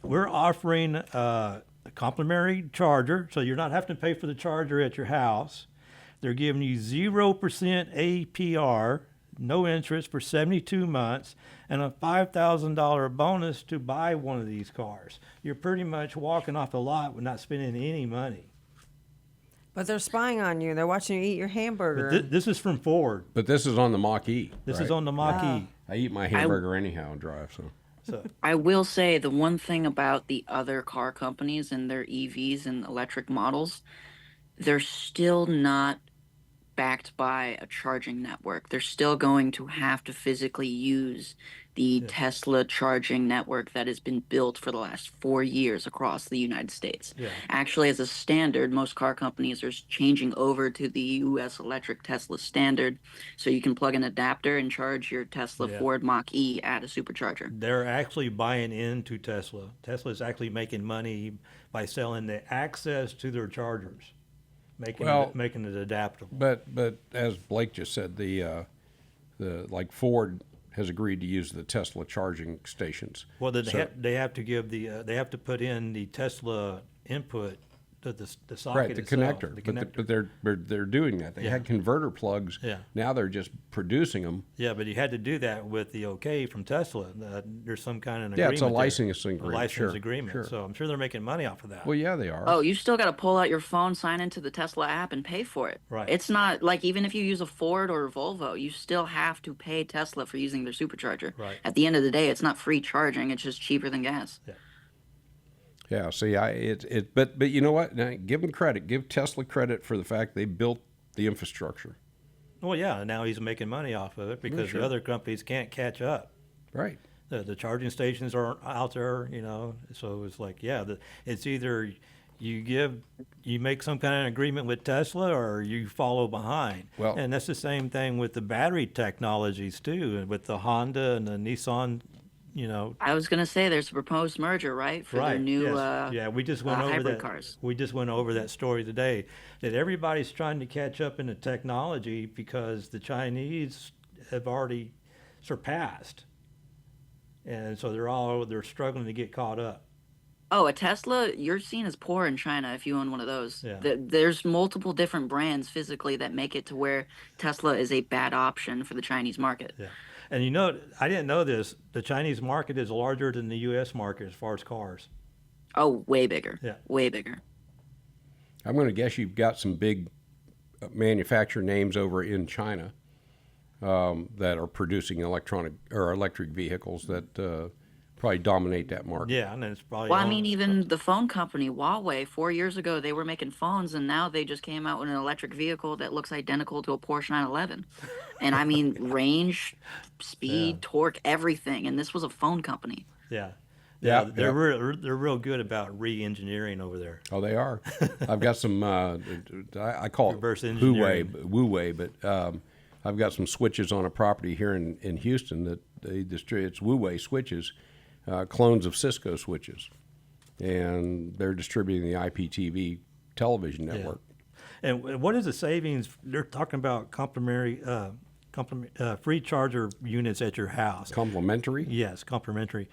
we're offering a complimentary charger, so you're not having to pay for the charger at your house. They're giving you 0% APR, no interest for 72 months, and a $5,000 bonus to buy one of these cars. You're pretty much walking off the lot with not spending any money. But they're spying on you. They're watching you eat your hamburger. But this is from Ford. But this is on the Mach-E. This right? is on the Mach-E. I eat my hamburger anyhow and drive, so. So I will say the one thing about the other car companies and their EVs and electric models, they're still not backed by a charging network. They're still going to have to physically use the Tesla charging network that has been built for the last 4 years across the United States. Yeah. Actually, as a standard, most car companies are changing over to the US electric Tesla standard, so you can plug an adapter and charge your Tesla Ford Mach-E at a supercharger. they're actually buying into Tesla. Tesla is actually making money by selling the access to their chargers, making it adaptable. But as Blake just said, the like Ford has agreed to use the Tesla charging stations. Well, they have to give they have to put in the Tesla input to the socket Right, the itself, connector. the connector. But they're doing that. They had converter plugs. Yeah. Now they're just producing them. Yeah, but you had to do that with the okay from Tesla. There's some kind of Yeah, agreement. it's a there. licensing agreement. A license Sure, agreement. sure. So I'm sure they're making money off of that. Well, yeah, they are. Oh, you still got to pull out your phone, sign into the Tesla app, and pay for it. Right. It's not like even if you use a Ford or a Volvo, you still have to pay Tesla for using their supercharger. Right. At the end of the day, it's not free charging; it's just cheaper than gas. Yeah, see, but you know what? Now, give them credit. Give Tesla credit for the fact they built the infrastructure. Well, yeah, now he's making money off of it because sure. the other companies can't catch up. Right. The charging stations aren't out there, so it's like, it's either you make some kind of agreement with Tesla or you follow behind. Well- and that's the same thing with the battery technologies too, with the Honda and the Nissan, I was gonna say there's a proposed merger, right, for their new yes. We just went over hybrid that. cars. We just went over that story today, that everybody's trying to catch up in the technology because the Chinese have already surpassed, and so they're struggling to get caught up. Oh, a Tesla, you're seen as poor in China if you own one of those. Yeah. There's multiple different brands physically that make it to where Tesla is a bad option for the Chinese market. Yeah, and I didn't know this. The Chinese market is larger than the U.S. market as far as cars. Oh, way bigger. Yeah. Way bigger. I'm going to guess you've got some big manufacturer names over in China that are producing electric vehicles that probably dominate that market. Yeah, and then it's probably. Well, I mean, even the phone company, Huawei, 4 years ago, they were making phones, and now they just came out with an electric vehicle that looks identical to a Porsche 911. And I mean, range, speed, torque, everything. And this was a phone company. Yeah. Yeah, they're real good about re-engineering over there. Oh, they are. I've got some. I call it Reverse Wu engineering. Wei, but I've got some switches on a property here in Houston that they distribute. It's Wu Wei switches, clones of Cisco switches, and they're distributing the IPTV television network. And what is the savings? They're talking about complimentary, free charger units at your house. Complimentary. Yes, complimentary.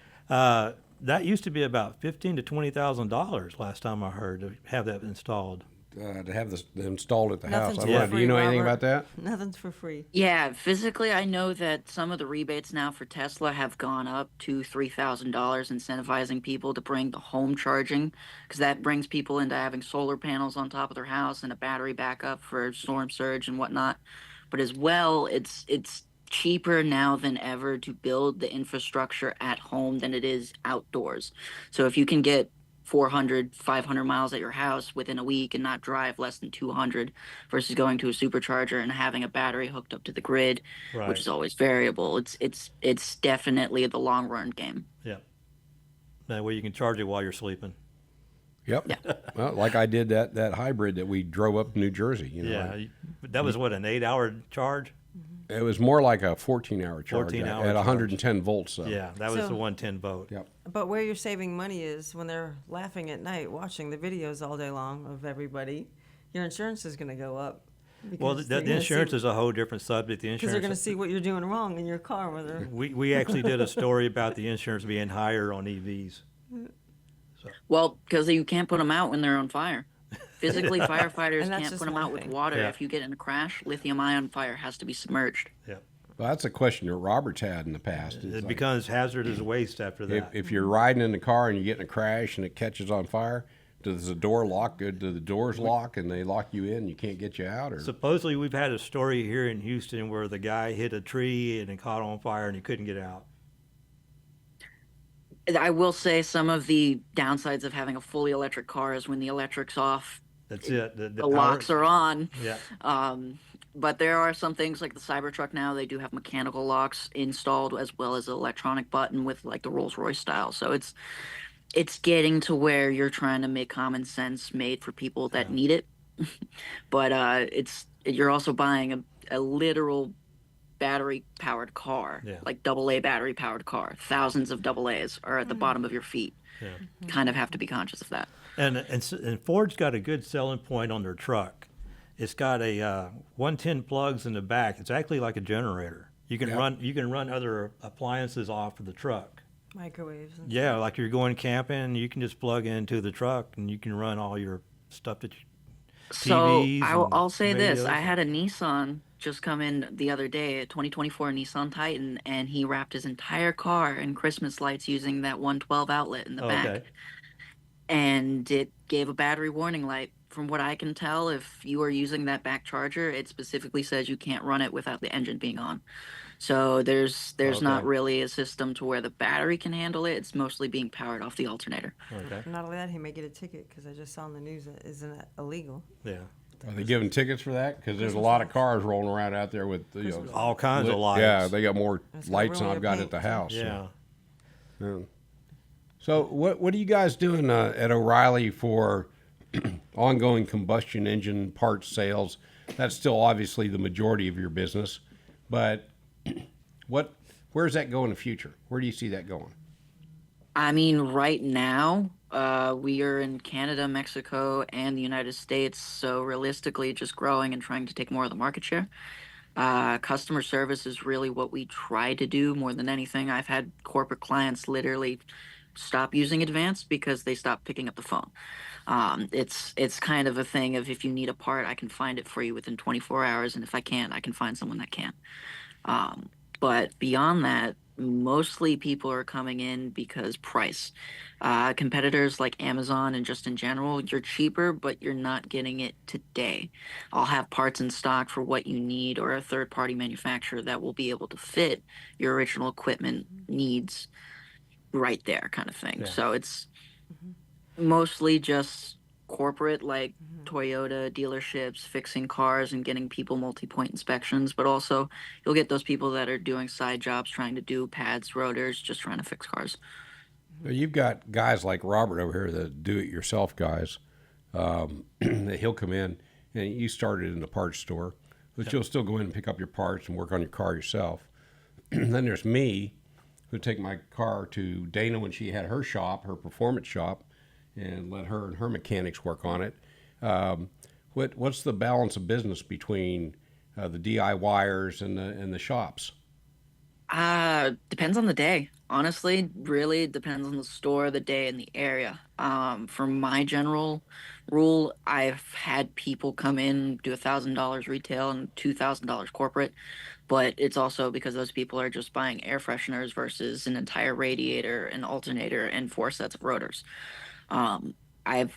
That used to be about $15,000 to $20,000 last time I heard to have that installed. To have this installed at the Nothing's house. for I wonder, do you free, know anything Robert. about that? Nothing's for free. Yeah, physically, I know that some of the rebates now for Tesla have gone up to $3,000, incentivizing people to bring the home charging, because that brings people into having solar panels on top of their house and a battery backup for storm surge and whatnot. But as well, it's cheaper now than ever to build the infrastructure at home than it is outdoors. So if you can get 400, 500 miles at your house within a week and not drive less than 200 versus going to a supercharger and having a battery hooked up to the grid, Right. which is always variable. It's definitely the long run game. Yeah. That way you can charge it while you're sleeping. Yep. Well, like I did that hybrid that we drove up to New Jersey. That was what, an 8-hour charge? It was more like a 14-hour charge 14-hour at charge. 110 volts. So. Yeah, that was So- the 110 volt. Yep. But where you're saving money is when they're laughing at night, watching the videos all day long of everybody. Your insurance is going to go up. Well, because the they're gonna insurance see- is a whole different subject. The Because they're going to insurance. see what you're doing wrong in your car. Whether We actually did a story about the insurance being higher on EVs. Well, because you can't put them out when they're on fire. Physically, firefighters And that's can't just put them one out with thing. water. Yeah. If you get in a crash, lithium-ion fire has to be submerged. Yeah. Well, that's a question that Robert's had in the past. It's It like, becomes hazardous waste after that. if you're riding in the car and you get in a crash and it catches on fire, does the door lock? Do the doors lock and they lock you in? You can't get you out, or Supposedly, we've had a story here in Houston where the guy hit a tree and it caught on fire and he couldn't get out. I will say some of the downsides of having a fully electric car is when the electric's off, That's it. the locks are on. Yeah. But there are some things like the Cybertruck now, they do have mechanical locks installed as well as an electronic button with like the Rolls-Royce style. So it's getting to where you're trying to make common sense made for people that need it. But you're also buying a literal battery powered car, Yeah. like AA battery powered car. Thousands of AA's are at the bottom of your feet. Yeah. Kind of have to be conscious of that. And Ford's got a good selling point on their truck. It's got a 110 plugs in the back. It's actually like a generator. You can run other appliances off of the truck. Microwaves. And Yeah, like you're going camping, you can just plug into the truck and you can run all your stuff that you. So TVs I'll and say this: I radios. had a Nissan just come in the other day, a 2024 Nissan Titan, and he wrapped his entire car in Christmas lights using that 112 outlet in the Oh, back. okay. And it gave a battery warning light. From what I can tell, if you are using that back charger, it specifically says you can't run it without the engine being on. So there's not Okay. really a system to where the battery can handle it. It's mostly being powered off the alternator. Okay. Not only that, he may get a ticket because I just saw on the news that isn't it illegal? Yeah. are they giving tickets for that? Because there's a lot of cars rolling around out there with All kinds of lights. Yeah, they got more It's got lights than really I've got paint, at the too. house. Yeah. Yeah. So what are you guys doing at O'Reilly for ongoing combustion engine parts sales? That's still obviously the majority of your business, but where's that go in the future? Where do you see that going? I mean, right now, we are in Canada, Mexico, and the United States. So realistically, just growing and trying to take more of the market share. Customer service is really what we try to do more than anything. I've had corporate clients literally stop using Advance because they stopped picking up the phone. It's kind of a thing of if you need a part, I can find it for you within 24 hours, and if I can't, I can find someone that can. But beyond that, mostly people are coming in because price. Competitors like Amazon and just in general, you're cheaper, but you're not getting it today. I'll have parts in stock for what you need or a third-party manufacturer that will be able to fit your original equipment needs right there kind of thing. Yeah. So it's mostly just corporate like Toyota dealerships fixing cars and getting people multi-point inspections, but also you'll get those people that are doing side jobs trying to do pads, rotors, just trying to fix cars. Well, you've got guys like Robert over here, the do-it-yourself guys. That he'll come in, and you started in the parts store, but you'll still go in and pick up your parts and work on your car yourself. Then there's me, who take my car to Dana when she had her shop, her performance shop, and let her and her mechanics work on it. What's the balance of business between the DIYers and the shops? Depends on the day. Honestly, really it depends on the store, the day, and the area. For my general rule, I've had people come in, do $1,000 retail and $2,000 corporate, but it's also because those people are just buying air fresheners versus an entire radiator, an alternator, and 4 sets of rotors. I've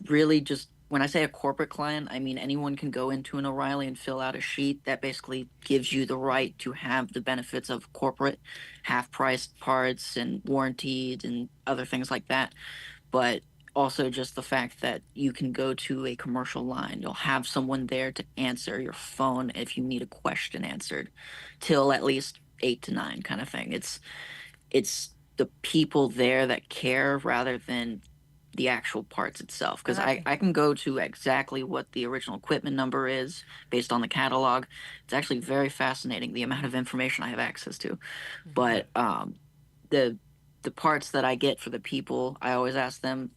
really just, when I say a corporate client, I mean anyone can go into an O'Reilly and fill out a sheet that basically gives you the right to have the benefits of corporate half-priced parts and warranties and other things like that. But also just the fact that you can go to a commercial line. You'll have someone there to answer your phone if you need a question answered till at least 8 to 9 kind of thing. It's the people there that care rather than the actual parts itself, because I can go to exactly what the original equipment number is based on the catalog. It's actually very fascinating the amount of information I have access to. But the parts that I get for the people, I always ask them,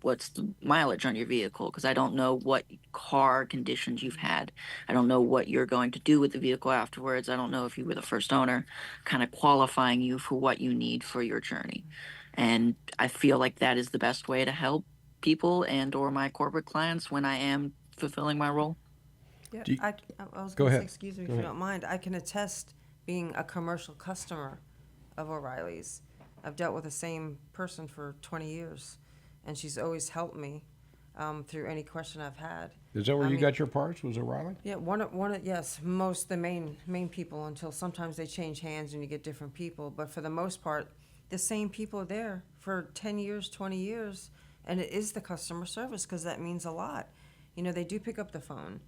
what's the mileage on your vehicle? Because I don't know what car conditions you've had. I don't know what you're going to do with the vehicle afterwards. I don't know if you were the first owner, kind of qualifying you for what you need for your journey. And I feel like that is the best way to help people and or my corporate clients when I am fulfilling my role. Yeah, Do you- I was Go going to ahead. say, excuse me if Go you ahead. don't mind, I can attest being a commercial customer of O'Reilly's. I've dealt with the same person for 20 years, and she's always helped me through any question I've had. Is that where I you mean- got your parts? Was O'Reilly? Yeah, yes, the main people, until sometimes they change hands and you get different people. But for the most part, the same people are there for 10 years, 20 years, and it is the customer service, because that means a lot. You know, they do pick up the phone,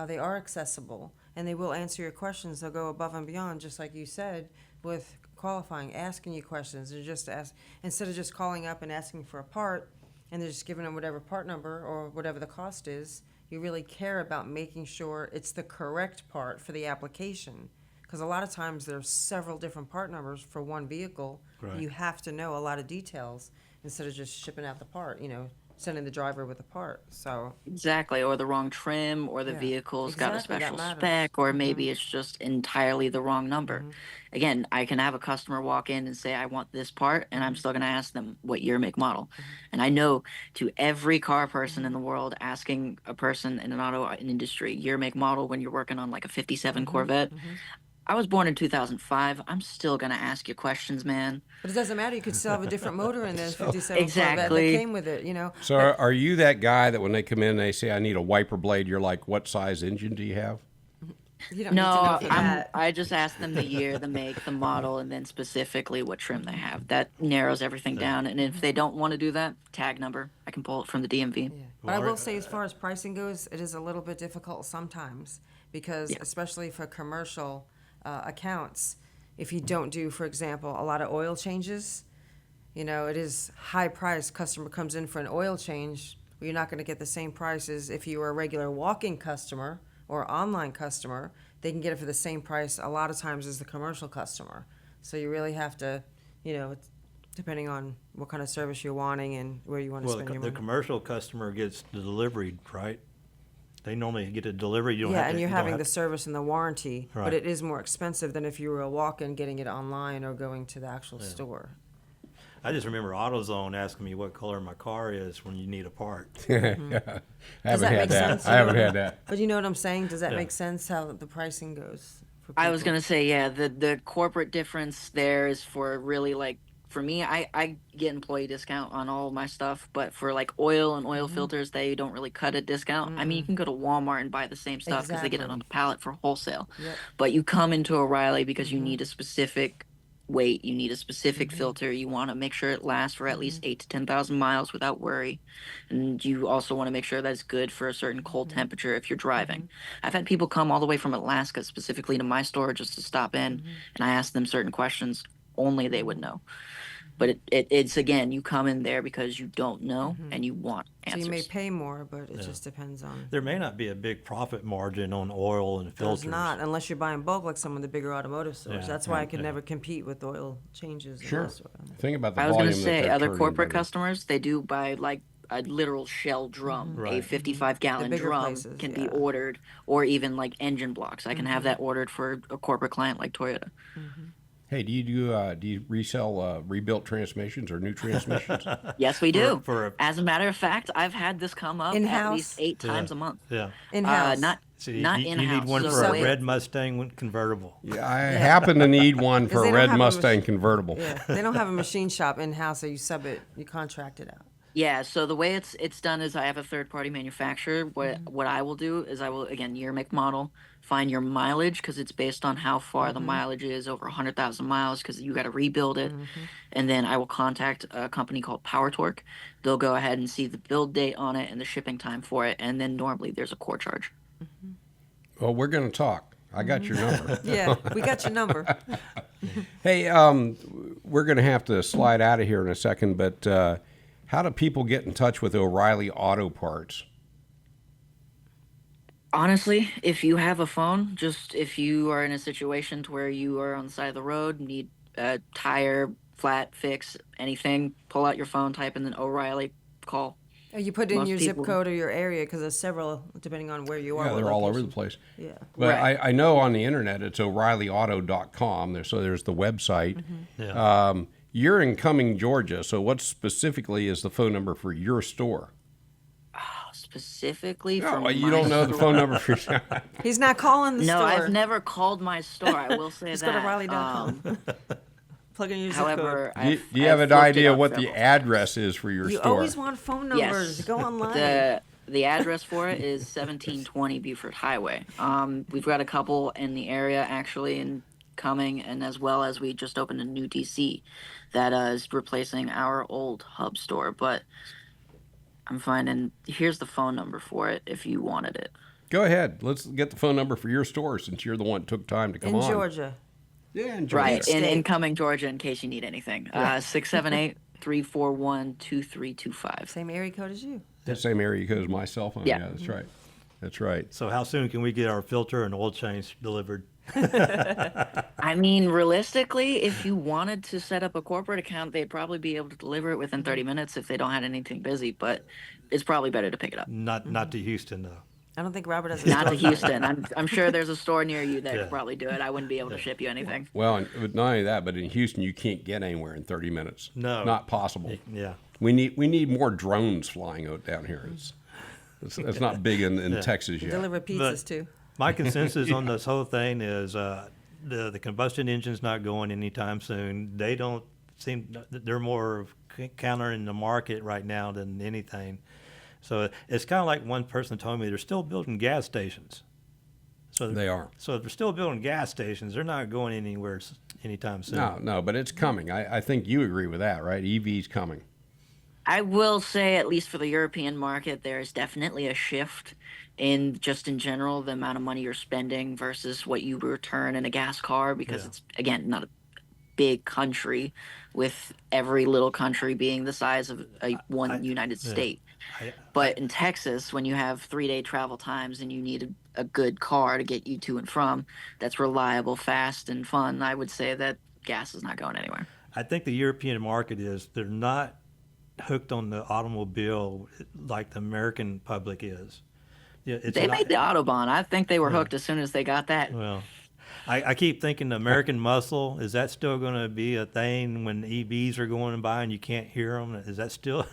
they are accessible, and they will answer your questions. They'll go above and beyond, just like you said, with qualifying, asking you questions, and instead of just calling up and asking for a part, and they're just giving them whatever part number or whatever the cost is. You really care about making sure it's the correct part for the application. Because a lot of times there's several different part numbers for one vehicle. Right. You have to know a lot of details instead of just shipping out the part, sending the driver with the part. So, Exactly, or the wrong trim, or the Yeah, vehicle's got a exactly, that special matters. spec, or maybe it's just entirely the wrong number. Again, I can have a customer walk in and say, I want this part, and I'm still going to ask them what year, make, model. And I know to every car person in the world, asking a person in an auto industry year, make, model when you're working on like a 57 Corvette. I was born in 2005. I'm still going to ask you questions, man. but it doesn't matter. You could still have a different motor in there, 57 Corvette Exactly. that came with it. So are you that guy that when they come in, they say, I need a wiper blade, you're like, what size engine do you have? You don't need to know No, for that. I just ask them the year, the make, the model, and then specifically what trim they have. That narrows everything down. And if they don't want to do that, tag number. I can pull it from the DMV. Yeah. But I will say, as far as pricing goes, it is a little bit difficult sometimes because, Yeah. especially for commercial accounts, if you don't do, for example, a lot of oil changes, it is high price. Customer comes in for an oil change, you're not going to get the same price as if you were a regular walk-in customer or online customer. They can get it for the same price a lot of times as the commercial customer. So you really have to, it's depending on what kind of service you're wanting and where you want to Well, spend your the money. commercial customer gets the delivery, right? They normally get it delivered. You don't Yeah, have to, and you're you don't having have the service and the warranty, Right. but it is more expensive than if you were a walk-in getting it online or going to the actual store. I just remember AutoZone asking me what color my car is when you need a part. I Does haven't that had make that. sense? I haven't had that. But you know what I'm saying? Does that Yeah. make sense how the pricing goes for I was people? going to say, yeah, the corporate difference there is for really like, for me, I get employee discount on all of my stuff, but for like oil and oil filters, they don't really cut a discount. I mean, you can go to Walmart and buy the same stuff because they get it on Exactly. the pallet for wholesale. Yep. But you come into O'Reilly because you need a specific weight, you need a specific filter, you want to make sure it lasts for at least 8 to 10,000 miles without worry, and you also want to make sure that it's good for a certain cold temperature if you're driving. I've had people come all the way from Alaska specifically to my store just to stop in, and I ask them certain questions only they would know. But it's again, you come in there because you don't know and you want So answers. you may pay more, but it just depends on. There may not be a big profit margin on oil and filters. There's not, unless you're buying bulk like some of the bigger automotive stores. Yeah, That's why I could never compete with oil changes. and Sure. that sort of- Think about the I was volume going to that say, they're other turning corporate by the- customers, they do buy like a literal shell drum. A Right. 55-gallon The bigger drum places, can be yeah. ordered, or even like engine blocks. I can have that ordered for a corporate client like Toyota. Hey, do you resell rebuilt transmissions or new transmissions? Yes, we do. for a- As a matter of fact, I've had this come up at In-house? least 8 times a month. Yeah. In-house. Not So not you in-house. need one so for a wait- red Mustang convertible. Yeah, I happen to need one for they a don't red have a Mustang mach- convertible. Yeah, they don't have a machine shop in-house, so you sub it, you contract it out. Yeah, so the way it's done is I have a third party manufacturer. What I will do is I will again year, make, model, find your mileage because it's based on how far the mileage is over 100,000 miles because you got to rebuild it, and then I will contact a company called Power Torque. They'll go ahead and see the build date on it and the shipping time for it, and then normally there's a core charge. Well, we're going to talk. I got your number. Yeah, we got your number. Hey, we're going to have to slide out of here in a second, but how do people get in touch with O'Reilly Auto Parts? Honestly, if you have a phone, just if you are in a situation to where you are on the side of the road, need a tire, flat, fix, anything, pull out your phone, type in O'Reilly, call. Or you put in Most your people- zip code or your area, because there's several, depending on where you are. Yeah, what they're all over the location. place. Yeah. But Right. I know on the internet it's O'ReillyAuto.com. So there's the website. Yeah. You're in Cumming, Georgia, so what specifically is the phone number for your store? Specifically No, for you my don't know the store. phone number for your He's not calling the No, store. I've never called my store. I will say Just that. go to Riley.com. Plug in your zip However, Do you have I've an looked it idea up what the several address is for your code. You store? always want phone numbers. Yes. Go online. The address for it is 1720 Beaufort Highway. We've got a couple in the area actually in Cumming, and as well as we just opened a new DC that is replacing our old hub store. But I'm finding here's the phone number for it if you wanted it. Go ahead. Let's get the phone number for your store since you're the one that took time to come In on. Georgia. Yeah, in Georgia. Right, in State. Cumming, Georgia, in case you need anything. 678-341-2325. Same area code as you. The same area code as my cell phone. Yeah. Yeah, that's right. That's right. So how soon can we get our filter and oil change delivered? I mean, realistically, if you wanted to set up a corporate account, they'd probably be able to deliver it within 30 minutes if they don't have anything busy, but it's probably better to pick it up. Not to Houston though. I don't think Robert has a Not to store. Houston. I'm sure there's a store near you that Yeah. could probably do it. I wouldn't be able to ship you anything. Well, and not only that, but in Houston, you can't get anywhere in 30 minutes. No. Not possible. Yeah. We need more drones flying out down here. It's not big in Texas yet. Deliver pizzas But- too. My consensus on this whole thing is the combustion engine's not going anytime soon. They don't seem they're more countering the market right now than anything. So it's kind of like one person told me they're still building gas stations. So They are. So if they're still building gas stations, they're not going anywhere anytime soon. No, but it's coming. I think you agree with that, right? EV's coming. I will say, at least for the European market, there's definitely a shift in just in general the amount of money you're spending versus what you return in a gas car because Yeah. it's, again, not a big country with every little country being the size of one United State. But in Texas, when you have 3-day travel times and you need a good car to get you to and from that's reliable, fast, and fun, I would say that gas is not going anywhere. I think the European market they're not hooked on the automobile like the American public is. Yeah, it's They not- made the Autobahn. I think they were hooked as soon as they got that. Well, I keep thinking the American muscle, is that still going to be a thing when EVs are going by and you can't hear them? Is that still,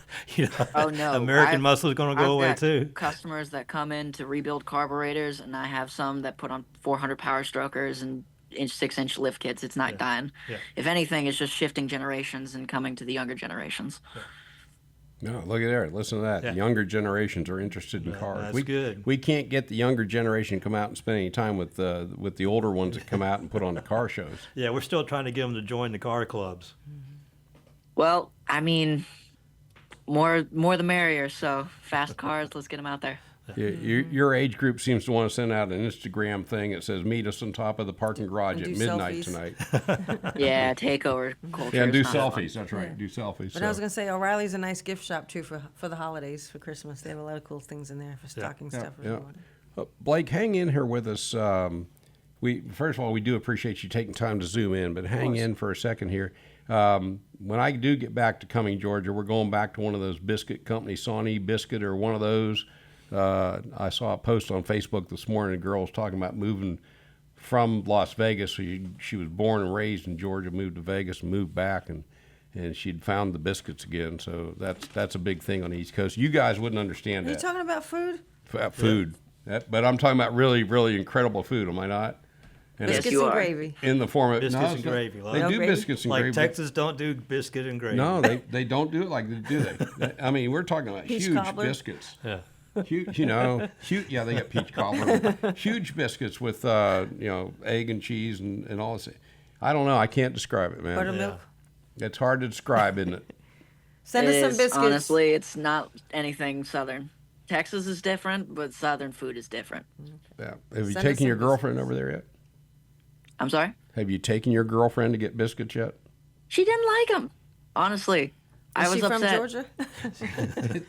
Oh no, American muscle is going to go I've away got too? Customers that come in to rebuild carburetors, and I have some that put on 400 power strokers and 6-inch lift kits. It's not dying. Yeah. If anything, it's just shifting generations and coming to the younger generations. No, look at there. Listen to that. Yeah. The younger generations are interested in Yeah, cars. that's good. We can't get the younger generation to come out and spend any time with the older ones that come out and put on the car shows. Yeah, we're still trying to get them to join the car clubs. Well, I mean, more the merrier. So fast cars, let's get them out there. Your age group seems to want to send out an Instagram thing that says, "Meet us on top of the parking garage And at do midnight selfies. tonight." Yeah, takeover culture. Yeah, and do is not fun. selfies. That's right. Do selfies. But I was gonna say O'Reilly's a nice gift shop too for the holidays, for Christmas. They have a lot of cool things in there for stocking stuff. Yeah. Blake, hang in here with us. We first of all, we do appreciate you taking time to zoom in, but hang in for a second here. When I do get back to Cumming, Georgia, we're going back to one of those biscuit companies, Sawney Biscuit or one of those. I saw a post on Facebook this morning. A girl was talking about moving from Las Vegas. She was born and raised in Georgia, moved to Vegas and moved back, and she'd found the biscuits again. So that's a big thing on the East Coast. You guys wouldn't understand Are you that. talking about food? Food. But I'm talking about really, really incredible food, am I not? And Yes, it's Biscuits you and are. gravy. in the form of Biscuits no, and it's not- gravy, They like- do No gravy? biscuits and Like gravy. Texas don't do biscuit and gravy. No, they don't do it like they do. I mean, we're talking about Peach huge cobbler? biscuits. Yeah. Huge, huge. Yeah, they got peach cobbler. Huge biscuits with egg and cheese and all this. I don't know. I can't describe it, man. Buttermilk. It's hard to describe, isn't it? Send us It some is, biscuits. honestly, it's not anything Southern. Texas is different, but Southern food is different. Yeah. Have you Send us taken your some girlfriend over there yet? I'm sorry? Have you taken your girlfriend to get biscuits yet? She didn't like them. Honestly. I Is was she from upset. Georgia?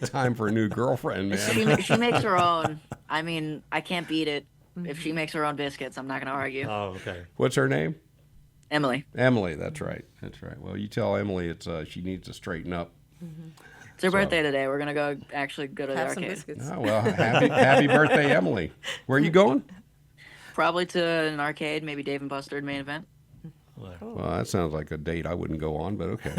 Time for a new girlfriend, man. She makes her own. I mean, I can't beat it. If she makes her own biscuits, I'm not going to argue. Oh, okay. What's her name? Emily. Emily. That's right. That's right. Well, you tell Emily it's she needs to straighten up. It's her birthday today. We're going to go to the Have some arcade. biscuits. Oh, well, happy birthday, Emily. Where are you going? Probably to an arcade, maybe Dave and Buster's main event. Cool. Well, that sounds like a date I wouldn't go on, but okay.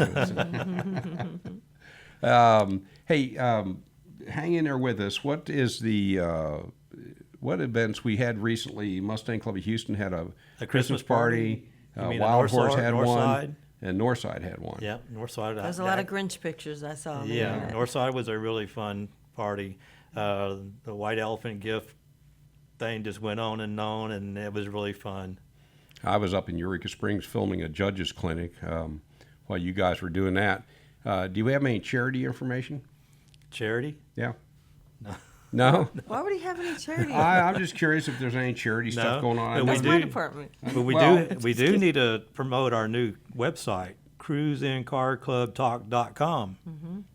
Hang in there with us. What is the what events we had recently? Mustang Club of Houston had a Christmas party. You mean Wild Horse Northside- had Northside? one, and Northside had one. Yeah, Northside. There's a lot of Grinch pictures I saw. on the Yeah, internet. Northside was a really fun party. The white elephant gift thing just went on, and it was really fun. I was up in Eureka Springs filming a judge's clinic while you guys were doing that. Do you have any charity information? Charity? Yeah. No? Why would he have any charity? I'm just curious if there's any charity stuff going on. But That's we my do- department. But we do need to promote our new website, cruisincarclubtalk.com.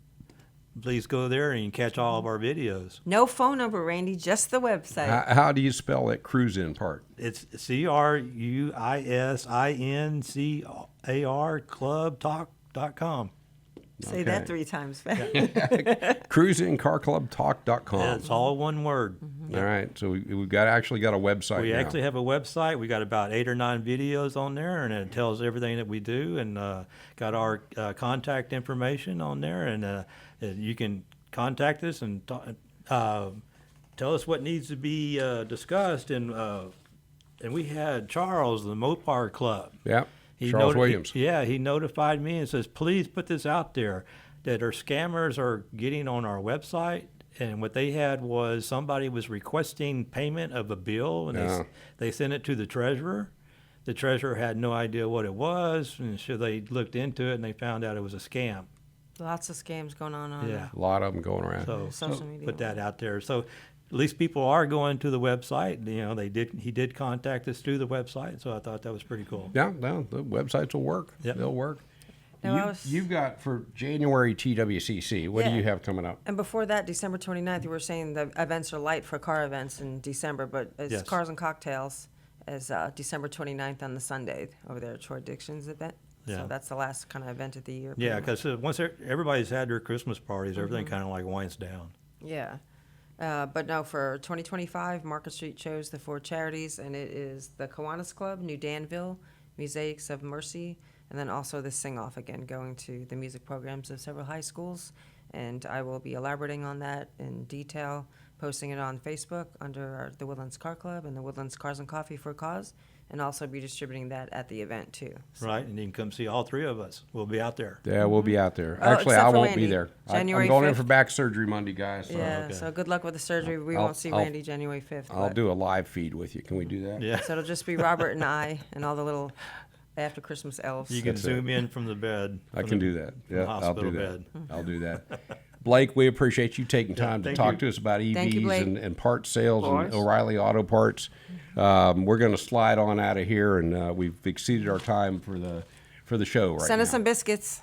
Please go there and you can catch all of our videos. No phone number, Randy, just the website. How do you spell that Cruisin part? It's CRUISINCAR clubtalk.com. Say okay. that 3 times fast. Cruisincarclubtalk.com. It's all one word. All right, so we've actually got a website We now. actually have a website. We got about 8 or 9 videos on there, and it tells everything that we do, and got our contact information on there, and you can contact us and tell us what needs to be discussed. And we had Charles, the Mopar Club. Yeah, Charles Williams. He notified me and says, please put this out there that our scammers are getting on our website. And what they had was somebody was requesting payment of a bill, and they sent it to the treasurer. The treasurer had no idea what it was, and so they looked into it and they found out it was a scam. Lots of scams going on. Yeah. A lot of them going around. So Social media. put that out there. So at least people are going to the website. You know, he did contact us through the website, so I thought that was pretty cool. Yeah, no, the websites will work. Yep. They'll work. No, You've got for January TWCC, what do Yeah. you have coming up? And before that, December 29th, you were saying the events are light for car events in December, but it's Yes. Cars and Cocktails is December 29th on the Sunday over there at Troy Dixon's event. Yeah. So that's the last kind of event of the year. Yeah, pretty much. because once everybody's had their Christmas parties, everything kind of like winds down. Yeah. But no, for 2025, Market Street chose the 4 charities, and it is the Kiwanis Club, New Danville, Mosaics of Mercy, and then also the Sing-Off again, going to the music programs of several high schools. And I will be elaborating on that in detail, posting it on Facebook under the Woodlands Car Club and the Woodlands Cars and Coffee for a Cause, and also be distributing that at the event too. So- Right, and you can come see all 3 of us. We'll be out there. Yeah, we'll be out there. Oh, Actually, except I for won't be Randy. there. I'm January going in 5th. for back surgery Monday, guys. So Yeah, okay. so good luck with the surgery. We I'll- won't see I'll- Randy January 5th. I'll but- do a live feed with you. Can we do that? Yeah, So it'll just be Robert and I and all the little after Christmas elves. you can That's zoom in from the bed. I from can the- do that. from Yeah, the I'll hospital do that. bed. I'll do that. Blake, we appreciate you taking time to thank talk you. to us about Thank you, EVs Blake. and part sales and Alright. O'Reilly Auto Parts. We're going to slide on out of here, and we've exceeded our time for the show right Send now. us some biscuits.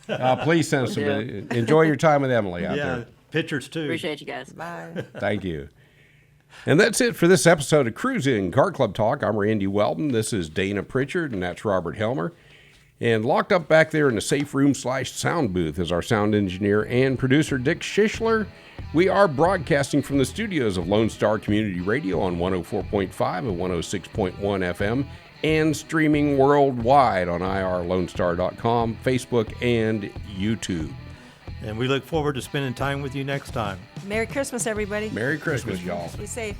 Please send us some. Enjoy your time with Emily out Yeah, there. pictures too. Appreciate you guys. Bye. Thank you. And that's it for this episode of Cruisin' Car Club Talk. I'm Randy Weldon. This is Dana Pritchard, and that's Robert Helmer. And locked up back there in the safe room / sound booth is our sound engineer and producer, Dick Schischler. We are broadcasting from the studios of Lone Star Community Radio on 104.5 and 106.1 FM and streaming worldwide on irlonestar.com, Facebook, and YouTube. And we look forward to spending time with you next time. Merry Christmas, everybody. Merry Christmas, y'all. Be safe.